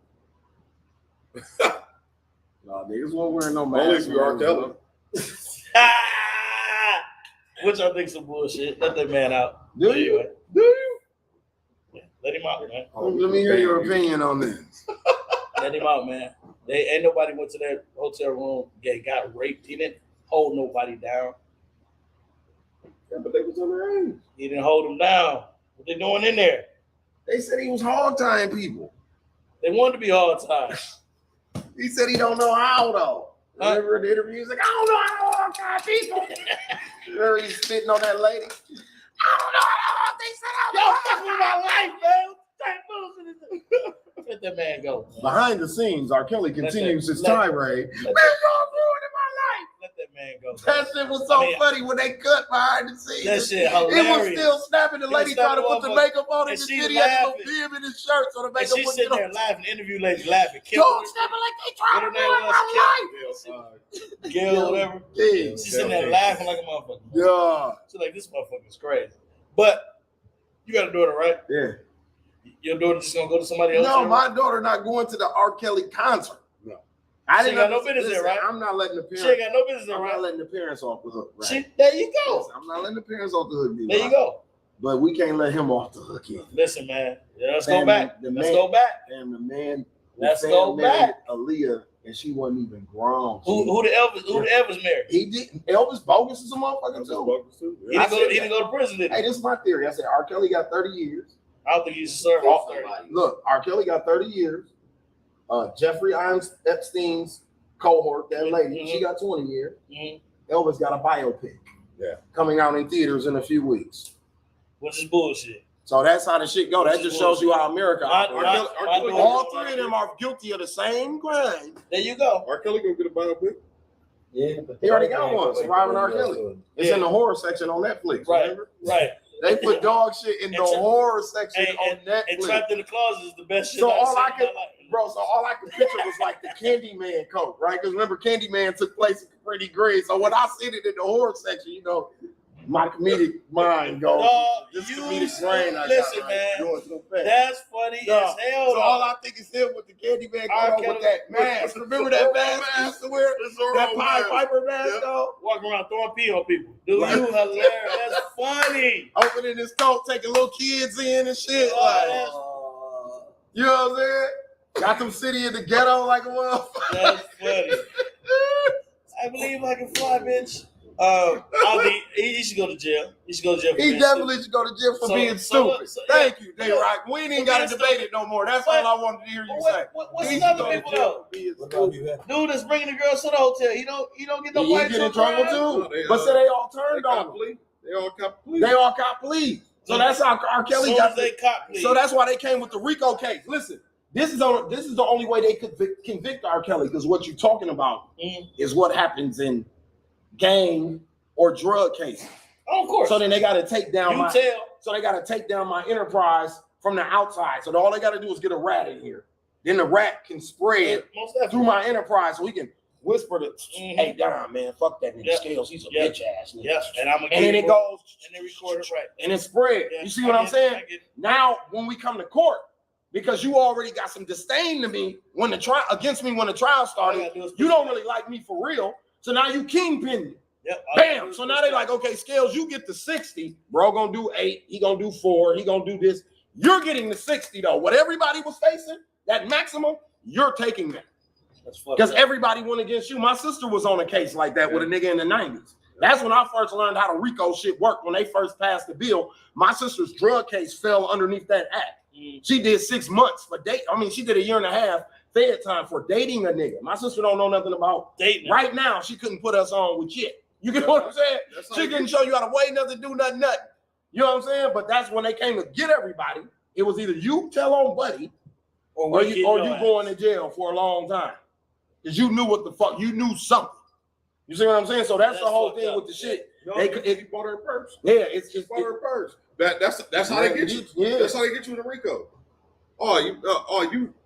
No, niggas won't wear no mask. Only if you are telling. Which I think some bullshit. Let that man out. Do you? Do you? Yeah, let him out, man. Let me hear your opinion on this. Let him out, man. They ain't nobody went to that hotel room, got raped. He didn't hold nobody down. Yeah, but they was underage. He didn't hold them down. What they doing in there? They said he was hog tying people. They wanted to be hard time. He said he don't know how though. Remember the interview? He's like, I don't know how to hog tie people. Remember he's spitting on that lady? I don't know how they said Y'all fucking with my life, man. Let that man go. Man. Behind the scenes, R. Kelly continues his tirade. Man, y'all ruining my life. Let that man go. That shit was so funny when they cut behind the scenes. That shit hilarious. It was still snapping. The lady trying to put the makeup on in the video. Had no bib in his shirt, so the makeup was. She's sitting there laughing. The interview lady laughing. Don't snapping like they trying to ruin my life. Gail, whatever. Yeah. She's sitting there laughing like a motherfucker. Yeah. She's like, this motherfucker's crazy. But you got a daughter, right? Yeah. Your daughter just gonna go to somebody else? No, my daughter not going to the R. Kelly concert. No. She ain't got no business there, right? I'm not letting the parents. She ain't got no business there, I'm right? not letting the parents off the hook, right? There you go. I'm not letting the parents off the hook. There you go. But we can't let him off the hook yet. Listen, man. Yeah, let's go back. Let's go back. And the man. Let's go back. Aaliyah and she wasn't even grown. Who the Elvis married? He didn't. Elvis bogus is a motherfucker too. He didn't go to prison, did he? Hey, this is my theory. I said R. Kelly got 30 years. I don't think he served off 30. Look, R. Kelly got 30 years. Jeffrey Epstein's cohort, that lady, she got 20 years. Elvis got a biopic coming out in theaters in a few weeks. What's this bullshit? So that's how the shit go. That just shows you how America operates. All Kelly, three of them are guilty of the same crime. There you go. R. Kelly gonna get a biopic? Yeah, He already got one, Surviving R. Kelly. It's in the horror section on Netflix. Right, Remember? right. They put dog shit in the horror section on Netflix. And Trapped in the Closet is the best shit So I've all seen I could, in my life. bro, so all I could picture was like the Candyman coat, right? Because remember, Candyman took place in Pretty Green. So when I see it in the horror section, you know, my comedic mind goes. This comedic brain I listen, got, man. Doing so fast. That's funny as hell. So all I think is him with the Candyman coat with that mask. Remember that mask he used to wear? That Pied Piper mask, though? Walking around throwing pee on people. Dude, you hilarious. That's funny. Opening his coat, taking little kids in and shit. You know what I'm saying? Got them city in the ghetto like a motherfucker. That's funny. I believe I can fly, bitch. He should go to jail. He should go to jail. He definitely should go to jail for being stupid. Thank you, D-Rock. We ain't got to debate it no more. That's all I wanted to hear you say. What's the other people though? Dude that's bringing the girls to the hotel. He don't get no He fights. get in trouble too. But say they all turned on him. They all cop pleas. They all cop pleas. So that's how R. Kelly got. So that's why they came with the RICO case. Listen, this is the only way they could convict R. Kelly, because what you're talking about is what happens in gang or drug cases. Oh, of course. So then they got to take down my enterprise from the outside. So all they got to do is get a rat in here. Then the rat can spread through my enterprise, so we can whisper to, hey, Don, man, fuck that nigga Scales. He's a bitch ass nigga. Yes, and then it goes, and they record it right, and it spread. You see what I'm saying? Now, when we come to court, because you already got some disdain to me when the trial against me when the trial started, you don't really like me for real. So now you kingpin me. Yep. Bam. So now they like, okay, Scales, you get the 60. Bro gonna do 8. He gonna do 4. He gonna do this. You're getting the 60 though. What everybody was facing, that maximum, you're taking that. Because everybody went against you. My sister was on a case like that with a nigga in the 90s. That's when I first learned how the RICO shit worked. When they first passed the bill, my sister's drug case fell underneath that act. She did 6 months for date. I mean, she did a year and a half fed time for dating a nigga. My sister don't know nothing about dating. Right now, she couldn't put us on with shit. You get what I'm saying? She couldn't show you how to weigh nothing, do nothing. You know what I'm saying? But that's when they came to get everybody. It was either you tell on buddy or you going to jail for a long time. Because you knew what the fuck, you knew something. You see what I'm saying? So that's the whole thing with the shit. No, he bought her purse. Yeah, it's bought her purse. That's how they get you. Yeah. That's how they get you in the RICO.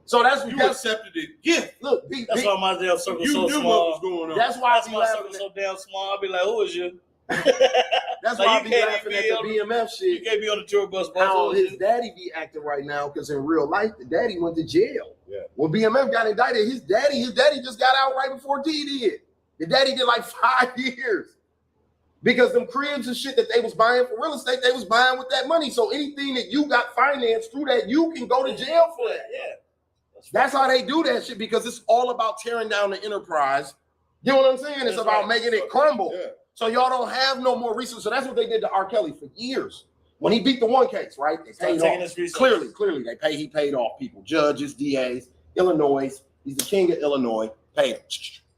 So that's you accepted it. Yeah, look, that's why my damn circle you so knew small. what was going on. That's why my circle so damn small. I'll be like, who is you? That's why I be laughing at the BMF shit. You can't be on the tour bus. How his daddy be acting right now, because in real life, the daddy went to jail. Yeah. When BMF got indicted, his daddy just got out right before T did. The daddy did like 5 years. Because them cribs and shit that they was buying for real estate, they was buying with that money. So anything that you got financed through that, you can go to jail for that. Yeah. That's how they do that shit, because it's all about tearing down the enterprise. You know what I'm saying? It's about making it crumble. Yeah. So y'all don't have no more resources. So that's what they did to R. Kelly for years. When he beat the one case, right? They paid off. Clearly, he paid off people, judges, DAs, Illinois. He's the king of Illinois. Paid him.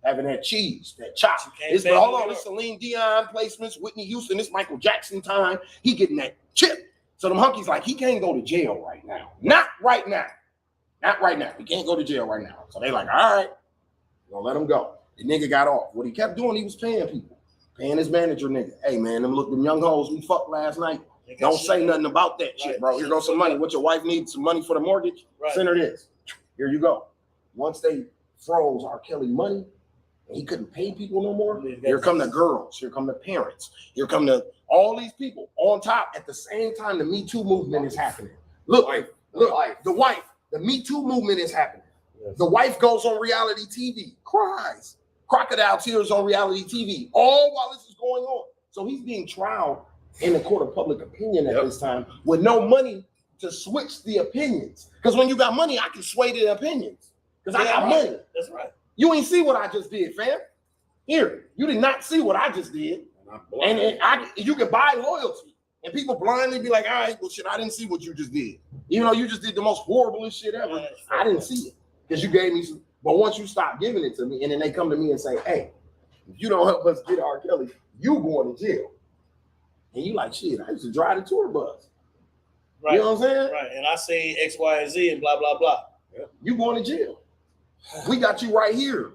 Having that cheese, that chop. It's hold on, this Celine Dion placements, Whitney Houston, this Michael Jackson time. He getting that chip. So them hunkies like, he can't go to jail right now. Not right now. Not right now. He can't go to jail right now. So they like, all right, we're gonna let him go. The nigga got off. What he kept doing, he was paying people. Paying his manager nigga. Hey man, them young hoes we fucked last night. Don't say nothing about that shit, bro. Here goes some money. What your wife needs, some money for the mortgage? Send her this. Here you go. Once they froze R. Kelly money, and he couldn't pay people no more, here come the girls, here come the parents, here come all these people on top. At the same time, the Me Too movement is happening. Look, the wife, the Me Too movement is happening. Yes. The wife goes on reality TV, cries, crocodile tears on reality TV, all while this is going on. So he's being trialed in the court of public opinion at this time with no money to switch the opinions. Because when you got money, I can sway the opinions. Because I got money. That's right. You ain't see what I just did, fam. Here, you did not see what I just did. And you can buy loyalty. And people blindly be like, all right, well, shit, I didn't see what you just did. Even though you just did the most horriblest shit ever, I didn't see it. Because you gave me some. But once you stop giving it to me, and then they come to me and say, hey, if you don't help us get R. Kelly, you going to jail. And you like, shit, I used to drive the tour bus. Right. You know what I'm saying? Right. And I say X, Y, and Z and blah, blah, blah. Yeah. You going to jail. We got you right here.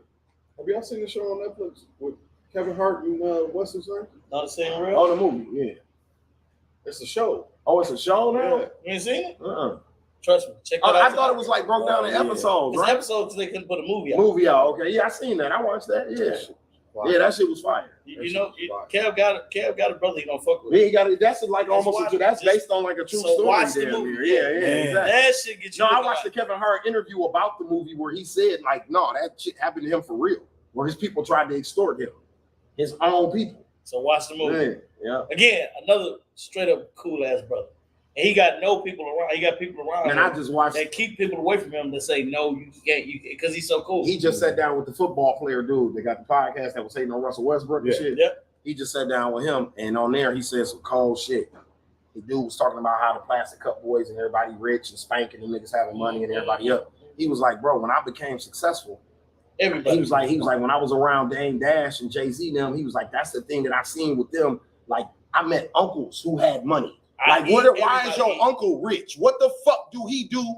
Have y'all seen the show on Netflix with Kevin Hart and what's his name? Not the same real? Oh, the movie, yeah. It's a show. Oh, it's a show now? Yeah. You ain't seen it? Uh-uh. Trust me. Check that out. I thought it was like broke down in episodes, right? It's episodes they couldn't put a movie out. Okay. Yeah, I seen that. I watched that. Yeah. Wow. Yeah, that shit was fire. You know, Kev got a brother he don't fuck with. Yeah, he got it. That's like that's based on like a true story. Watch the movie. Yeah, exactly. That shit get you. No, I watched the Kevin Hart interview about the movie where he said like, no, that shit happened to him for real. Where his people tried to extort him, his own people. So watch the movie. Yeah. Again, another straight up cool ass brother. And he got no people around. He got people around. And I just watched. They keep people away from him to say no, you can't, because he's so cool. He just sat down with the football player dude. They got the podcast that was hating on Russell Westbrook and shit. Yep. He just sat down with him, and on there he said some cold shit. The dude was talking about how the Plastic Cup boys and everybody rich and spanking and niggas having money and everybody up. He was like, bro, when I became successful, everybody. He was like, when I was around Dame Dash and Jay-Z them, he was like, that's the thing that I seen with them. Like, I met uncles who had money. Like, why is your uncle rich? What the fuck do he do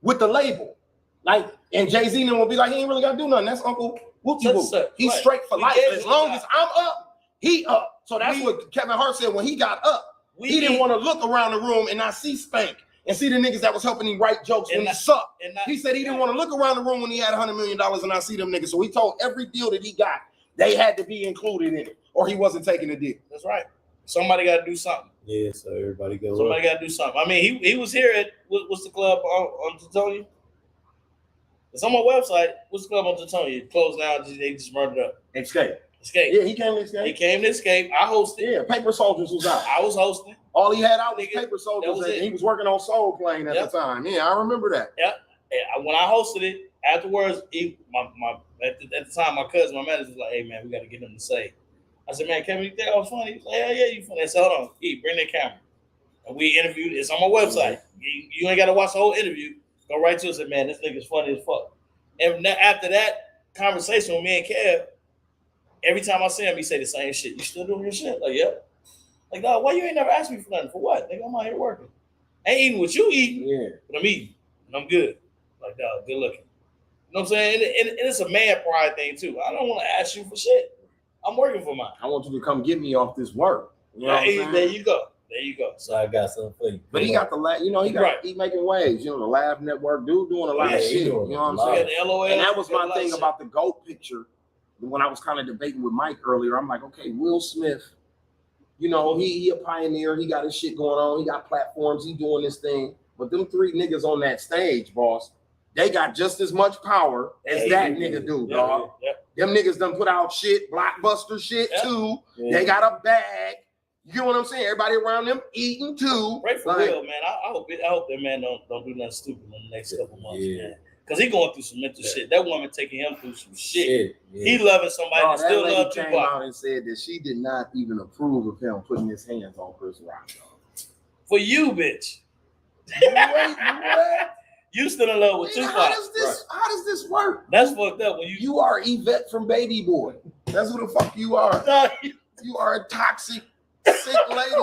with the label? Like, and Jay-Z then will be like, he ain't really got to do nothing. That's Uncle Whoopty-Whoop. He's straight for life. As long as I'm up, he up. So that's what Kevin Hart said when he got up. He didn't want to look around the room and not see Spank and see the niggas that was helping him write jokes when he sucked. He said he didn't want to look around the room when he had $100 million and not see them niggas. So he told every deal that he got, they had to be included in it or he wasn't taking the deal. That's right. Somebody got to do something. Yeah, so everybody go. Somebody got to do something. I mean, he was here at what's the club on Teutonia? It's on my website. What's the club on Teutonia? Closed now. They just murdered up. Escape. Yeah, he came to Escape. He came to Escape. I hosted. Yeah, Paper Soldiers was out. I was hosting. All he had out was Paper Soldiers, and he was working on Soul Plane at the time. Yeah, I remember that. Yeah. When I hosted it, afterwards, at the time, my cousin, my manager was like, "Hey man, we got to get him to say." I said, "Man, Kevin, you think I was funny?" He was like, "Hell yeah, you funny." I said, "Hold on, bring that camera." And we interviewed. It's on my website. You ain't got to watch the whole interview. Go right to it. Say, "Man, this nigga's funny as fuck." And after that conversation with me and Kev, every time I see him, he say the same shit. You still doing your shit? Like, yep. Like, dog, why you ain't never asked me for nothing? For what? Nigga, I'm out here working. I ain't eating what you eating, but I'm eating. And I'm good. Like, dog, good looking. You know what I'm saying? And it's a man pride thing, too. I don't want to ask you for shit. I'm working for mine. I want you to come get me off this work. You know there you go. There you go. So I got something for you. But he got he making waves. You know, the Laugh Network dude doing a lot of shit. You know what I'm saying? The LOL, and that was my thing about the GOAT picture. When I was kind of debating with Mike earlier, I'm like, okay, Will Smith, you know, he a pioneer. He got his shit going on. He got platforms. He doing this thing. But them three niggas on that stage, boss, they got just as much power as that nigga do, dog. Them niggas done put out shit, blockbuster shit too. They got a bag. You know what I'm saying? Everybody around them eating too. Pray for Will, man. I hope that man don't do nothing stupid in the next couple months, man. Because he going through some mental shit. That woman taking him through some shit. He loving somebody that still love Tupac. Came out and said that she did not even approve of him putting his hands on Chris Rock. For you, bitch. You still in love with Tupac. How does this work? That's fucked up. When you are Yvette from Baby Boy. That's who the fuck you are. You are a toxic, sick lady.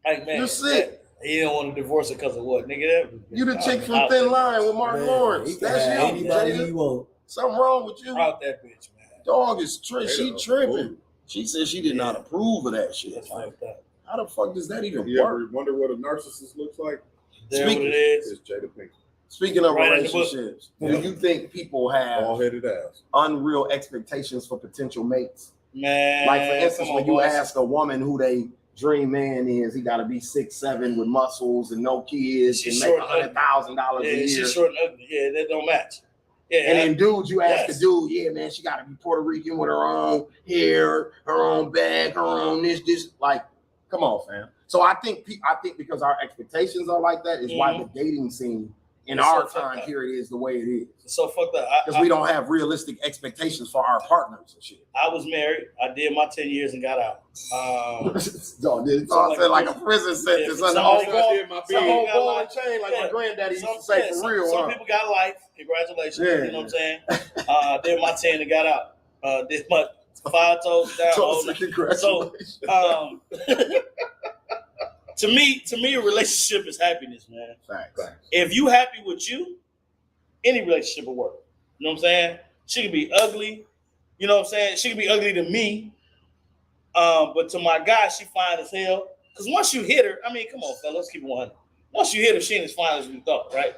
Hey man, you're sick. He don't want to divorce her because of what, nigga? You the chick from Thin Line with Martin Lawrence. That's you, Jada. Something wrong with you. Out that bitch, man. Dog is she tripping. She said she did not approve of that shit. How the fuck does that even work? You ever wonder what a narcissist looks like? It's Jada Pinkett. Speaking of relationships, do you think people have bald-headed ass unreal expectations for potential mates? Man, like for instance, when you ask a woman who they dream man is, he got to be 6'7" with muscles and no kids and make $100,000 a year. She's short and ugly. Yeah, that don't match. Yeah, and then dudes, you ask a dude, yeah, man, she got to be Puerto Rican with her own hair, her own bag, her own this. Like, come on, fam. So I think because our expectations are like that is why the dating scene in our time period is the way it is. It's so fucked up. Because we don't have realistic expectations for our partners and shit. I was married. I did my 10 years and got out. Like a prison sentence. I did my ball and chain like my granddaddy used to say for real. Some people got life. Congratulations. You know what I'm saying? Did my 10 and got out. Did my 5 toes down. Congratulations. So, to me, a relationship is happiness, man. Facts. If you happy with you, any relationship will work. You know what I'm saying? She could be ugly. You know what I'm saying? She could be ugly to me. But to my guy, she fine as hell. Because once you hit her, I mean, come on, fellas, let's keep it 100. Once you hit her, she ain't as fine as we thought, right?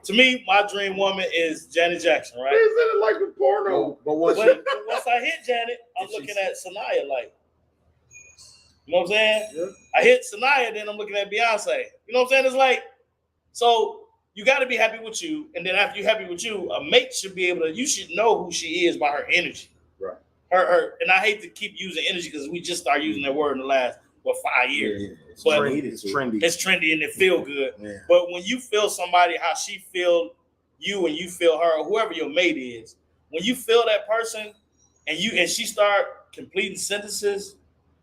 To me, my dream woman is Janet Jackson, right? Is it like a porno? But once I hit Janet, I'm looking at Sanaya like, you know what I'm saying? Yeah. I hit Sanaya, then I'm looking at Beyonce. You know what I'm saying? It's like, so you got to be happy with you. And then after you're happy with you, a mate should be able to, you should know who she is by her energy. Right. Her, and I hate to keep using energy because we just started using that word in the last, 5 years. Yeah. It's trendy. It's trendy and it feel good. Yeah. But when you feel somebody, how she feel you and you feel her, or whoever your mate is, when you feel that person and she start completing sentences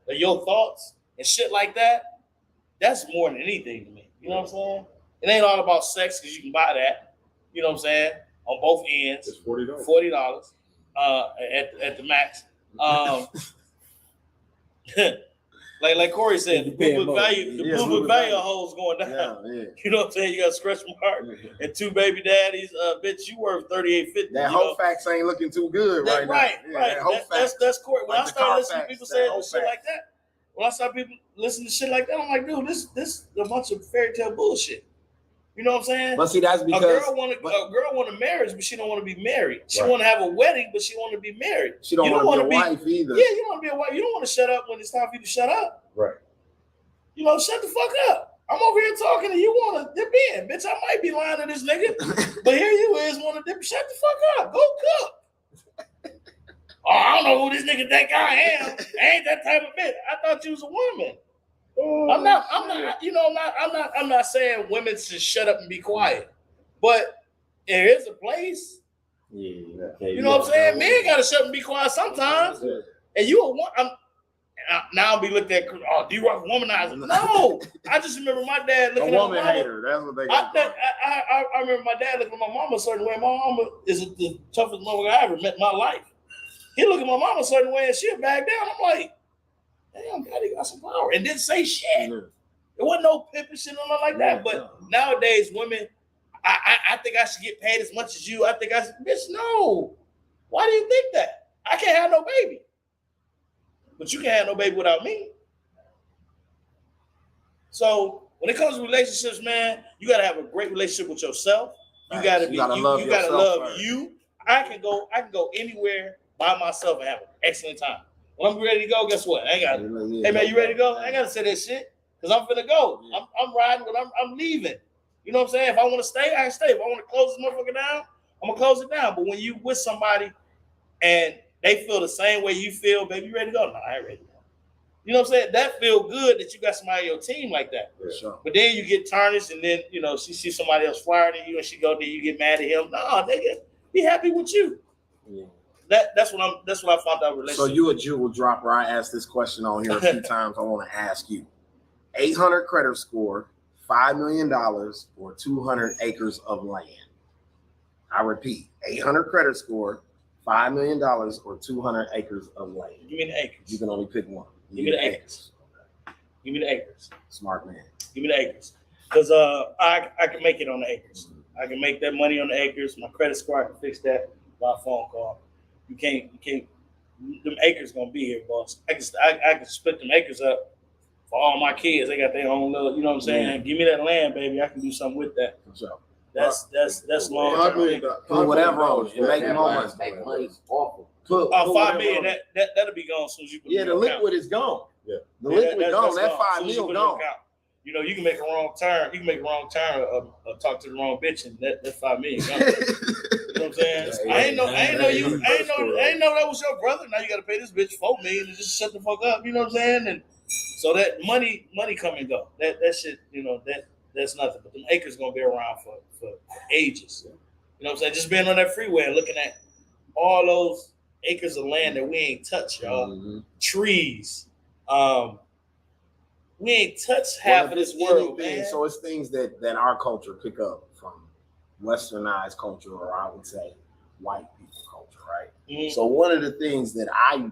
of your thoughts and shit like that, that's more than anything to me. You know what I'm saying? It ain't all about sex because you can buy that. You know what I'm saying? On both ends. It's $40. $40 at the max. Like Corey said, the book value of hoes going down. Yeah. You know what I'm saying? You got a scratch mark and 2 baby daddies. Bitch, you worth $38.50. That whole facts ain't looking too good right now. Right. That's Corey. When I started listening to people say shit like that, when I started people listening to shit like that, I'm like, dude, this is a bunch of fairy tale bullshit. You know what I'm saying? But see, that's because a girl want a marriage, but she don't want to be married. She want to have a wedding, but she want to be married. She don't want to be a wife either. Yeah, you want to be a wife. You don't want to shut up when it's time for you to shut up. Right. You know, shut the fuck up. I'm over here talking and you want to dip in. Bitch, I might be lying to this nigga, but here you is want to dip. Shut the fuck up. Go cook. Oh, I don't know who this nigga think I am. I ain't that type of bitch. I thought you was a woman. I'm not saying women should shut up and be quiet, but there is a place. Yeah. You know what I'm saying? Men gotta shut up and be quiet sometimes. And I'll be looked at. Oh, D-Rock womanizer? No, I just remember my dad looking at my mama. Hater. That's what they got. I remember my dad looking at my mama a certain way. My mama is the toughest motherfucker I ever met in my life. He looked at my mama a certain way and she'll back down. I'm like, damn, God, he got some power. And didn't say shit. Yeah. There wasn't no pimp and shit or nothing like that. But nowadays, women, I think I should get paid as much as you. I think bitch, no. Why do you think that? I can't have no baby. But you can't have no baby without me. So when it comes to relationships, man, you gotta have a great relationship with yourself. You gotta love you. I can go anywhere by myself and have an excellent time. When I'm ready to go, guess what? I ain't got. Hey man, you ready to go? I ain't gotta say that shit because I'm finna go. I'm riding, but I'm leaving. You know what I'm saying? If I want to stay, I can stay. If I want to close this motherfucker down, I'm gonna close it down. But when you with somebody and they feel the same way you feel, baby, you ready to go? No, I ain't ready to go. You know what I'm saying? That feel good that you got somebody on your team like that. For sure. But then you get tarnished, and then she sees somebody else flyer than you, and she go there, you get mad at him. No, nigga, be happy with you. Yeah. That's what I found out relationship. So you a jewel dropper. I asked this question on here a few times. I want to ask you: 800 credit score, $5 million, or 200 acres of land. I repeat: 800 credit score, $5 million, or 200 acres of land. Give me the acres. You can only pick one. Give me the acres. Give me the acres. Smart man. Give me the acres. Because I can make it on the acres. I can make that money on the acres. My credit score, I can fix that by a phone call. You can't. Them acres gonna be here, boss. I can split them acres up for all my kids. They got their own little. You know what I'm saying? Yeah. Give me that land, baby. I can do something with that. So that's long term. Put whatever on it. Make more money. Awful. $5 million. That'll be gone as soon as you put the liquid is gone. Yeah. The liquid gone. That $5 million gone. You can make a wrong turn. You can make a wrong turn or talk to the wrong bitch, and that $5 million gone. You know what I'm saying? I ain't know that was your brother. Now you got to pay this bitch $4 million and just shut the fuck up. You know what I'm saying? And so that money come and go. That shit, that's nothing. But them acres gonna be around for ages. You know what I'm saying? Just being on that freeway and looking at all those acres of land that we ain't touched, y'all. Trees. We ain't touched half of this world, man. So it's things that our culture pick up from westernized culture, or I would say white people culture, right? So one of the things that I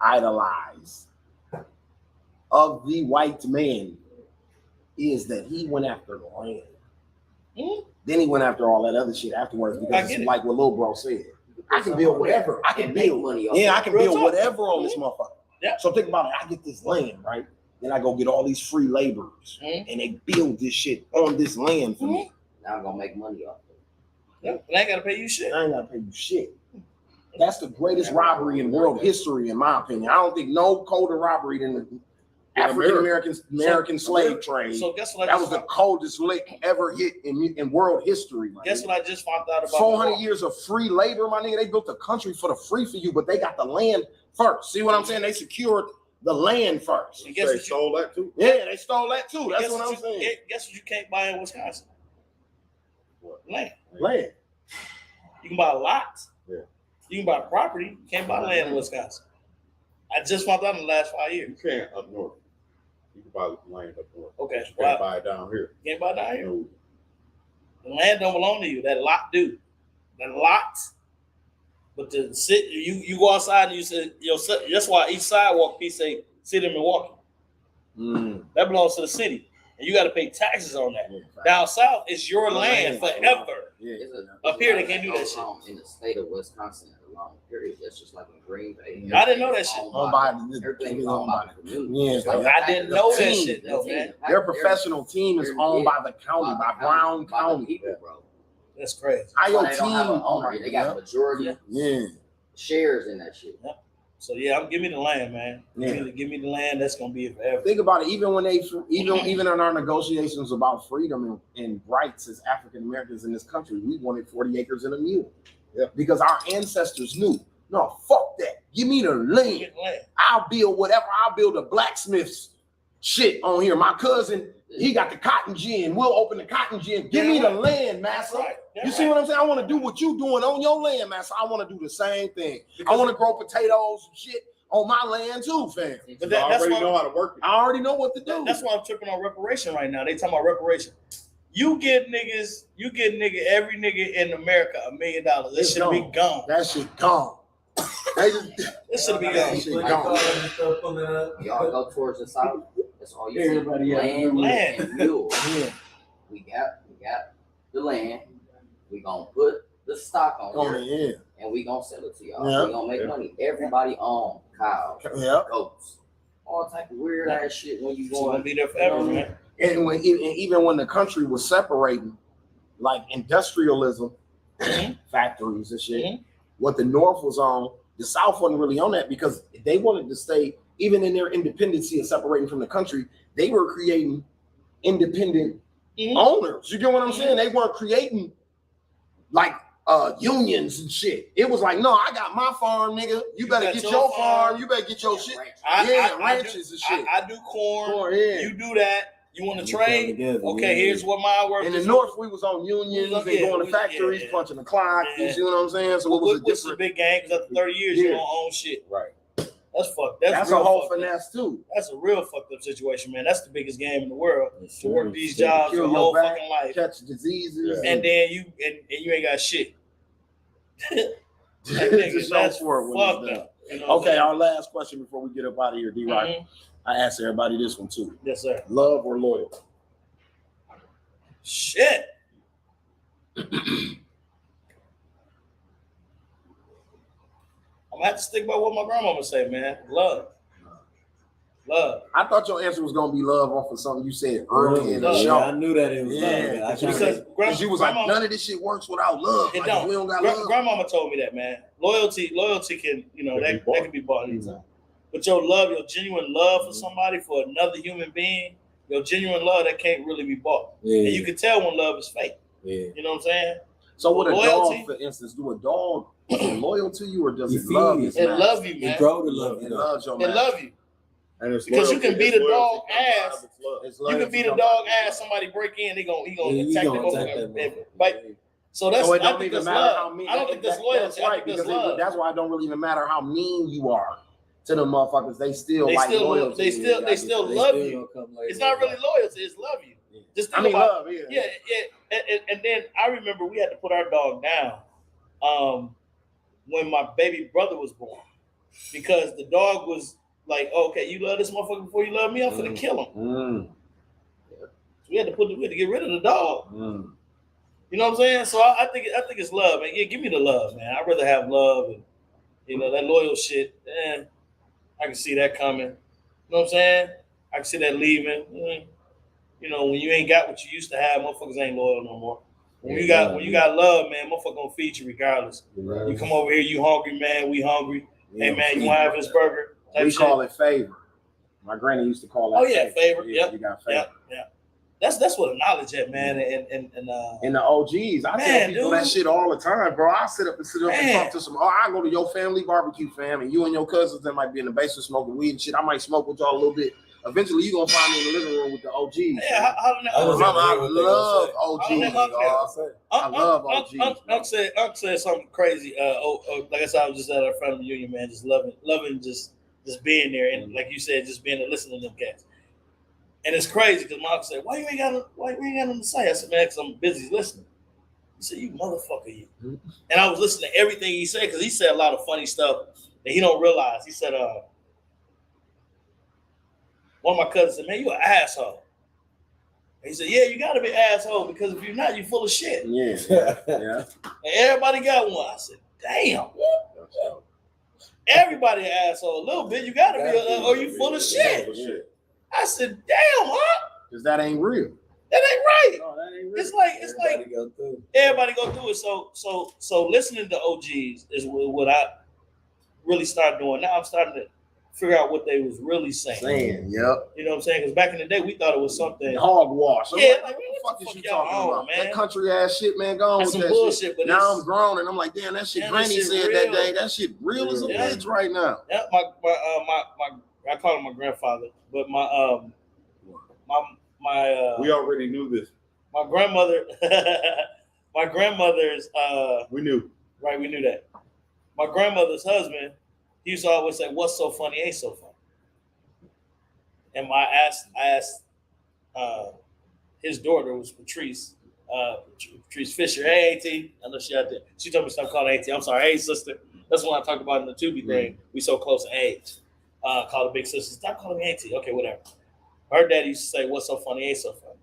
idolize of the white man is that he went after the land. Then he went after all that other shit afterwards, because it's like what Lil Bro said. I can build whatever. I can build money. Yeah, I can build whatever on this motherfucker. Yeah. So think about it. I get this land, right? Then I go get all these free laborers, and they build this shit on this land for me. Now I'm gonna make money off it. Yep. And I ain't gotta pay you shit. I ain't gotta pay you shit. That's the greatest robbery in world history, in my opinion. I don't think no colder robbery than the African American slave trade. So guess what? That was the coldest lick ever hit in world history. Guess what I just found out about 400 years of free labor, my nigga. They built the country for the free for you, but they got the land first. See what I'm saying? They secured the land first. And guess they stole that too. Yeah, they stole that too. That's what I'm saying. Guess what you can't buy in Wisconsin? What? Land. You can buy a lot. Yeah. You can buy property. You can't buy land in Wisconsin. I just found out in the last 5 years. You can't up north. You can buy land up north. Okay. You can't buy it down here. You can't buy it down here. No. The land don't belong to you. That lot do. That lot. But the city, you go outside and you say, that's why each sidewalk piece say City of Milwaukee. That belongs to the city. And you got to pay taxes on that. Down south, it's your land forever. Up here, they can't do that shit. In the state of Wisconsin, a long period, that's just like in Green Bay. I didn't know that shit. Everything is owned by the community. I didn't know that shit, though, man. Their professional team is owned by the county, by Brown County. That's crazy. They got majority shares in that shit. Yep. So give me the land, man. Give me the land. That's gonna be it forever. Think about it. Even in our negotiations about freedom and rights as African Americans in this country, we wanted 40 acres and a mule. Yeah. Because our ancestors knew, no, fuck that. Give me the land. I'll build whatever. I'll build a blacksmith's shit on here. My cousin, he got the cotton gin. We'll open the cotton gin. Give me the land, master. You see what I'm saying? I want to do what you doing on your land, master. I want to do the same thing. I want to grow potatoes and shit on my land too, fam. But that's why I know how to work it. I already know what to do. That's why I'm tripping on reparation right now. They talking about reparation. You get every nigga in America $1 million. That should be gone. That shit gone. This should be gone. Y'all go towards the south. That's all you see. Land and mules. We got the land. We gonna put the stock on here, and we gonna sell it to y'all. We gonna make money. Everybody own cows, goats, all type of weird ass shit. When you going to be there forever, man. And even when the country was separating, like industrialism, factories and shit, what the North was on, the South wasn't really on that, because they wanted to stay, even in their independency of separating from the country, they were creating independent owners. You get what I'm saying? They weren't creating like unions and shit. It was like, no, I got my farm, nigga. You better get your farm. You better get your shit. Ranches and shit. I do corn. You do that. You want to trade? Okay, here's what my work is. In the North, we was on unions and going to factories, punching the clock. You see what I'm saying? So it was a different big game, because after 30 years, you don't own shit. Right. That's fucked. That's a whole finesse too. That's a real fucked up situation, man. That's the biggest game in the world. To work these jobs your whole fucking life, catch diseases, and then you ain't got shit. That's fucked up. Okay, our last question before we get up out of here, D-Rock. I asked everybody this one too. Yes, sir. Love or loyalty? Shit. I'm gonna have to stick by what my grandmama say, man. Love. I thought your answer was gonna be love off of something you said earlier in the show. I knew that it was love. Because you was like, none of this shit works without love. It like, don't. We don't got love. Grandmama told me that, man. Loyalty can, that can be bought anytime. But your love, your genuine love for somebody, for another human being, your genuine love, that can't really be bought. And you can tell when love is fake. You know what I'm saying? So with a dog, for instance, do a dog is it loyal to you, or does it love you? It love you, man. It grow to love you. It loves your man. It love you. Because you can beat a dog ass. You can beat a dog ass. Somebody break in, he gonna attack them. So that's so it I don't think even that's matter love. how mean. I don't think that's loyalty. Right, I think that's love. that's why it don't really even matter how mean you are to them motherfuckers. They still loyalty. They still love you. It's not really loyalty. It's love you. Just think about, love. Yeah. And then I remember we had to put our dog down when my baby brother was born because the dog was like, okay, you love this motherfucker before you love me. I'm finna kill him. So we had to get rid of the dog. You know what I'm saying? So I think it's love, man. Yeah, give me the love, man. I'd rather have love and that loyal shit. I can see that coming. You know what I'm saying? I can see that leaving. When you ain't got what you used to have, motherfuckers ain't loyal no more. When you got love, man, motherfucker gonna feed you regardless. Right. You come over here, you hungry, man. We hungry. Hey, man, you want to have this burger? We call it favor. My granny used to call that. Favor. Yeah, you got favor. Yeah. That's what the knowledge at, man. And the OGs, I tell people that shit all the time, bro. I sit up and talk to some. I go to your family barbecue, fam, and you and your cousins that might be in the basement smoking weed and shit. I might smoke with y'all a little bit. Eventually, you gonna find me in the living room with the OGs. Yeah, I love OGs. I love OGs. Unc said something crazy. Like I said, I was just at our family reunion, man. Just loving just being there, and like you said, just being there, listening to them cats. And it's crazy because Mom said, "Why you ain't got nothing to say?" I said, "Man, because I'm busy listening." He said, "You motherfucker, you." And I was listening to everything he said because he said a lot of funny stuff that he don't realize. He said, one of my cousins said, "Man, you an asshole." And he said, "Yeah, you got to be an asshole because if you're not, you're full of shit." Yeah. And everybody got one. I said, "Damn, everybody an asshole a little bit. You got to be, or you full of shit." I said, "Damn, huh?" Because that ain't real. That ain't right. No, that ain't real. It's like everybody go through it. So listening to OGs is what I really started doing. Now I'm starting to figure out what they was really saying. Yep. You know what I'm saying? Because back in the day, we thought it was something hogwash. Yeah, like, what the fuck is you talking about, man? That country ass shit, man. Go on with that bullshit, shit. But now I'm grown and I'm like, damn, that shit Granny said that day. That shit real as a bitch right now. Yeah, my I call him my grandfather, but my we already knew this. My grandmother, my grandmother's we knew. Right, we knew that. My grandmother's husband, he used to always say, "What's so funny ain't so funny." And I asked his daughter was Patrice Fisher. Hey, Auntie. I know she out there. She told me to stop calling Auntie. I'm sorry. Hey, sister. That's what I talked about in the Tubi thing. We so close in age. Call the big sister. Stop calling me Auntie. Okay, whatever. Her daddy used to say, "What's so funny ain't so funny."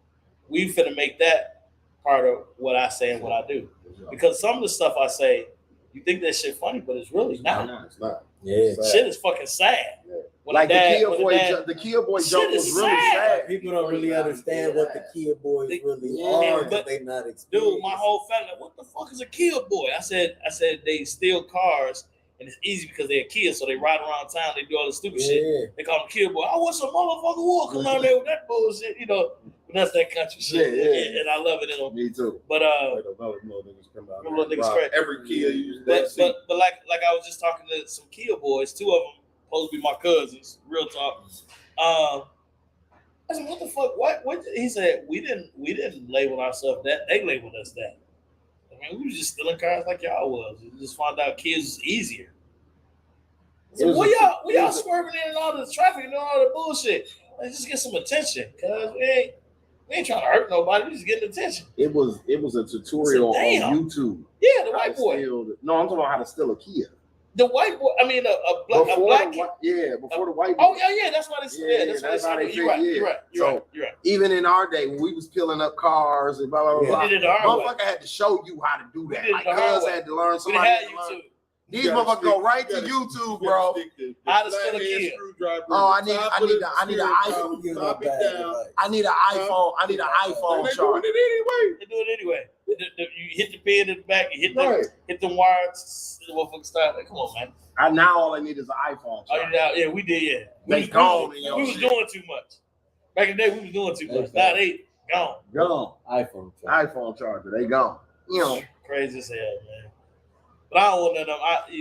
We finna make that part of what I say and what I do. Because some of the stuff I say, you think that shit funny, but it's really not. No, it's not. Yeah. Shit is fucking sad. Yeah. Like the Kia Boy joke was really sad. People don't really understand what the Kia Boys really are because they not experienced. Dude, my whole family, what the fuck is a Kia Boy? I said they steal cars and it's easy because they're kids, so they ride around town, they do all the stupid shit. They call them Kia Boy. I want some motherfucker who come out there with that bullshit, But that's that country shit. Yeah. And I love it. Me too. But every Kia uses that. But like I was just talking to some Kia boys, two of them supposed to be my cousins. Real talk. I said, "What the fuck? What?" He said, "We didn't label ourselves that. They labeled us that. I mean, we was just stealing cars like y'all was. We just found out kids is easier." So we y'all swerving in and all the traffic and all the bullshit. Let's just get some attention, cause we ain't trying to hurt nobody. We just getting attention. It was a tutorial on YouTube. Yeah, the white boy. No, I'm talking about how to steal a Kia. The white boy. I mean, a black. Before the white boy. Oh yeah. That's why they said. That's why they said. You're right. You're right. Even in our day, when we was peeling up cars and blah blah blah, motherfucker had to show you how to do that. Like cuz had to learn. Somebody had to learn. These motherfuckers go right to YouTube, bro. How to steal a Kia. Oh, I need an iPhone. I need an iPhone. I need an iPhone charger. They do it anyway. You hit the pin in the back. You hit the wires. The motherfucker start. Like, come on, man. Now all I need is an iPhone charger. Yeah, we did. Yeah, they gone. We was doing too much. Back in the day, we was doing too much. Now they gone. iPhone charger. They gone. Crazy as hell, man. But I don't want none of them.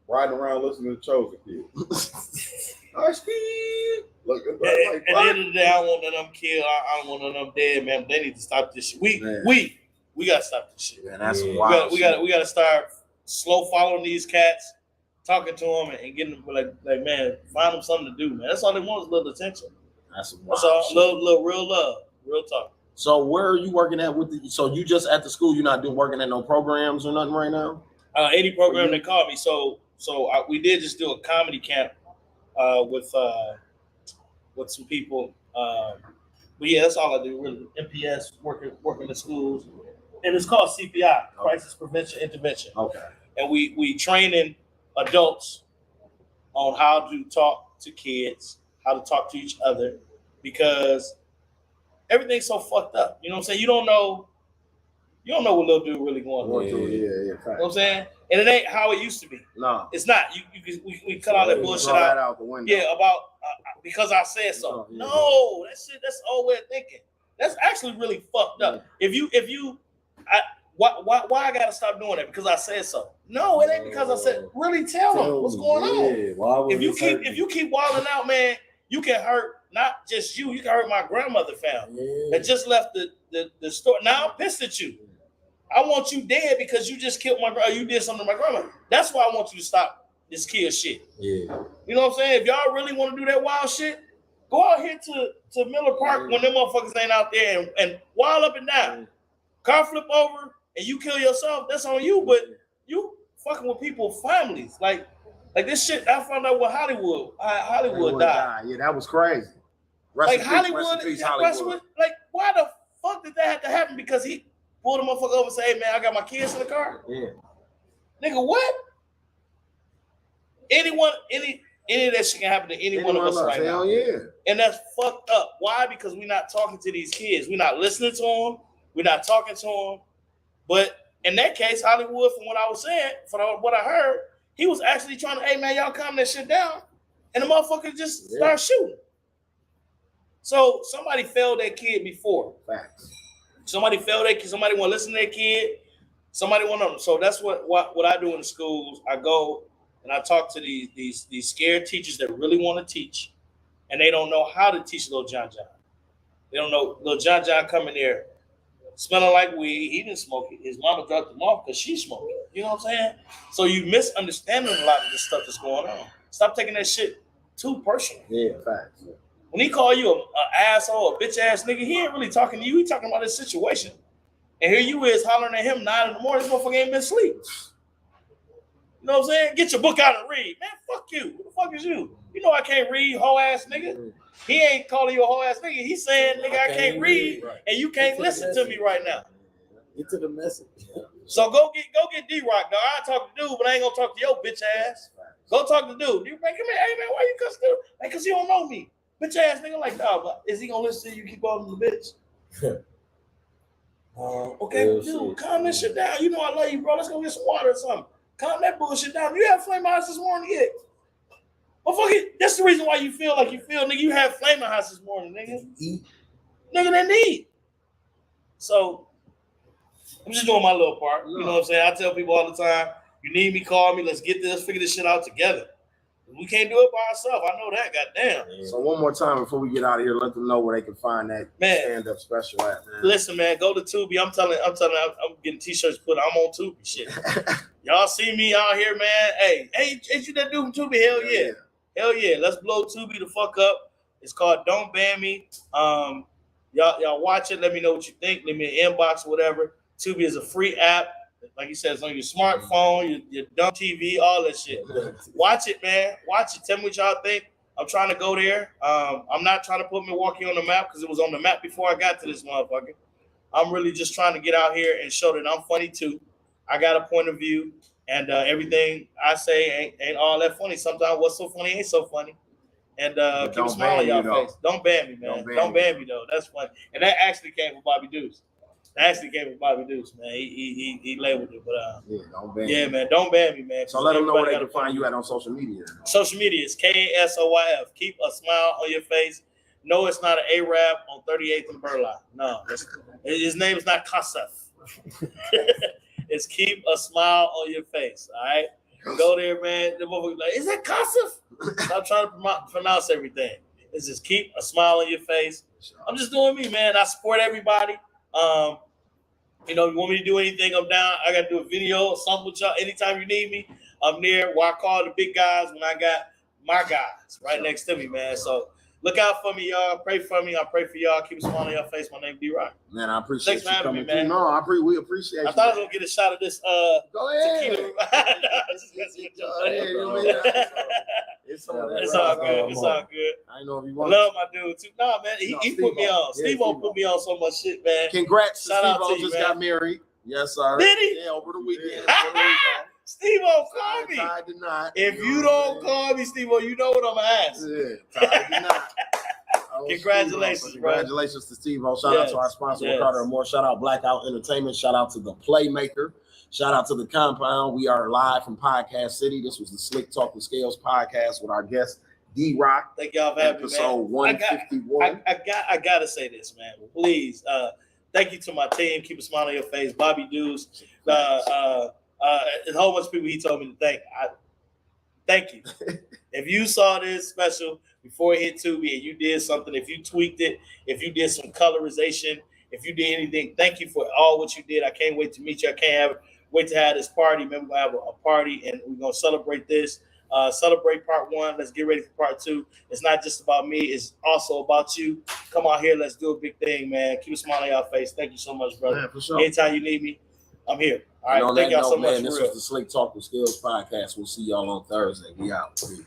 Riding around listening to Chosen Kids. Look, At the end of the day, I don't want none of them killed. I don't want none of them dead, man. But they need to stop this shit. We gotta stop this shit. Man, that's wild. We gotta start slow following these cats, talking to them and getting them like man, find them something to do, man. That's all they want is a little attention. That's wild. That's all. Little real love, real talk. So where are you working at with the? So you just at the school? You're not working at no programs or nothing right now? Any program they call me. So we did just do a comedy camp with some people. But yeah, that's all I do really. MPS, working in schools, and it's called CPI, Crisis Prevention Intervention. Okay. And we training adults on how to talk to kids, how to talk to each other, because everything's so fucked up. You know what I'm saying? You don't know what little dude really going through. Yeah. You know what I'm saying? And it ain't how it used to be. No, it's not. We cut all that bullshit out. The window. Yeah, about because I said so. No, that shit. That's old way of thinking. That's actually really fucked up. Why I gotta stop doing that? Because I said so. No, it ain't because I said. Really tell them what's going on. If you keep wilding out, man, you can hurt not just you. You can hurt my grandmother family that just left the store. Now I'm pissed at you. I want you dead because you just killed you did something to my grandma. That's why I want you to stop this kill shit. Yeah. You know what I'm saying? If y'all really want to do that wild shit, go out here to Miller Park when them motherfuckers ain't out there and wild up and down. Car flip over and you kill yourself, that's on you, but you fucking with people's families. Like this shit, I found out what Hollywood died. Yeah, that was crazy. Like Hollywood, like why the fuck did that have to happen? Because he pulled the motherfucker over and say, hey man, I got my kids in the car. Yeah. Nigga, what? Any of that shit can happen to any one of us right now. Yeah. And that's fucked up. Why? Because we're not talking to these kids. We're not listening to them. We're not talking to them. But in that case, Hollywood, from what I was saying, from what I heard, he was actually trying to, hey man, y'all calm that shit down. And the motherfucker just started shooting. So somebody failed that kid before. Facts. Somebody failed that kid. Somebody want to listen to that kid. Somebody want to. So that's what I do in the schools. I go and I talk to these scared teachers that really want to teach, and they don't know how to teach little John. They don't know. Little John coming there smelling like weed. He didn't smoke it. His mama dropped him off because she smoked it. You know what I'm saying? So you misunderstanding a lot of the stuff that's going on. Stop taking that shit too personal. Yeah, facts. When he call you an asshole, a bitch ass nigga, he ain't really talking to you. He talking about his situation. And here you is hollering at him 9 in the morning. This motherfucker ain't been asleep. You know what I'm saying? Get your book out and read. Man, fuck you. Who the fuck is you? You know I can't read, hoe ass nigga. He ain't calling you a hoe ass nigga. He's saying, nigga, I can't read, and you can't listen to me right now. Get to the message. So go get D-Rock, dog. I talk to dude, but I ain't gonna talk to your bitch ass. Go talk to dude. You man, come here. Hey man, why you cuss dude? Like, cause he don't know me. Bitch ass nigga, like, dog, but is he gonna listen to you keep calling him the bitch? Okay, dude, calm that shit down. You know I love you, bro. Let's go get some water or something. Calm that bullshit down. You have flame house this morning yet? Motherfucker, that's the reason why you feel like you feel, nigga. You had flame house this morning, nigga. Nigga, that need. So, I'm just doing my little part. You know what I'm saying? I tell people all the time, you need me, call me. Let's get this, figure this shit out together. We can't do it by ourselves. I know that. Goddamn. So one more time before we get out of here, let them know where they can find that stand-up special at, man. Listen, man, go to Tubi. I'm getting t-shirts put. I'm on Tubi. Shit. Y'all see me out here, man. Hey, ain't you that dude from Tubi? Hell yeah. Hell yeah. Let's blow Tubi the fuck up. It's called Don't Ban Me. Y'all watch it. Let me know what you think. Leave me an inbox or whatever. Tubi is a free app. Like you said, it's on your smartphone, your dumb TV, all that shit. Watch it, man. Watch it. Tell me what y'all think. I'm trying to go there. I'm not trying to put Milwaukee on the map because it was on the map before I got to this motherfucker. I'm really just trying to get out here and show that I'm funny too. I got a point of view, and everything I say ain't all that funny. Sometimes what's so funny ain't so funny. And keep a smile on y'all face. Don't ban me, man. Don't ban me, though. That's funny. And that actually came from Bobby Deuce. Man. He labeled it, but don't ban me. Man, don't ban me, man. So let them know where they can find you at on social media. Social media is KASOYF. Keep a smile on your face. No, it's not an Arab on 38th and Burla. No, his name is not Kasef. It's keep a smile on your face. All right, go there, man. The motherfucker like, is that Kasef? Stop trying to pronounce everything. It's just keep a smile on your face. I'm just doing me, man. I support everybody. You know, you want me to do anything, I'm down. I got to do a video or something with y'all. Anytime you need me, I'm there. Where I call the big guys when I got my guys right next to me, man. So look out for me, y'all. Pray for me. I pray for y'all. Keep a smile on your face. My name D-Rock. Man, I appreciate Thanks for having me, man. No, we appreciate you. I thought I was going to get a shot of this. Go ahead. It's all good. It's all good. I know if you want. Love my dude too. Nah, man, he put me on. Steve-O put me on so much shit, man. Congrats, Shout out Steve-O to you, just got married. Yes, sir. Did he? Yeah, over the weekend. Steve-O, call me. Ty did not. If you don't call me, Steve-O, you know what I'm gonna ask. Yeah, Ty did not. Congratulations, bro. Congratulations to Steve-O. Shout out to our sponsor, Ricardo and More. Shout out Blackout Entertainment. Shout out to the Playmaker. Shout out to the Compound. We are live from Podcast City. This was the Slick Talk with Scales podcast with our guest D-Rock. Thank y'all for having me, man. Episode 151. I gotta say this, man. Please, thank you to my team. Keep a smile on your face. Bobby Deuce, a whole bunch of people he told me to thank. Thank you. If you saw this special before it hit Tubi and you did something, if you tweaked it, if you did some colorization, if you did anything, thank you for all what you did. I can't wait to meet you. I can't wait to have this party. Remember, we're going to have a party and we're going to celebrate this. Celebrate part 1. Let's get ready for part 2. It's not just about me. It's also about you. Come on here. Let's do a big thing, man. Keep a smile on your face. Thank you so much, brother. Man, for sure. Anytime you need me, I'm here. All right. Thank y'all so much. This was the Slick Talk with Skills podcast. We'll see y'all on Thursday. We out. Peace.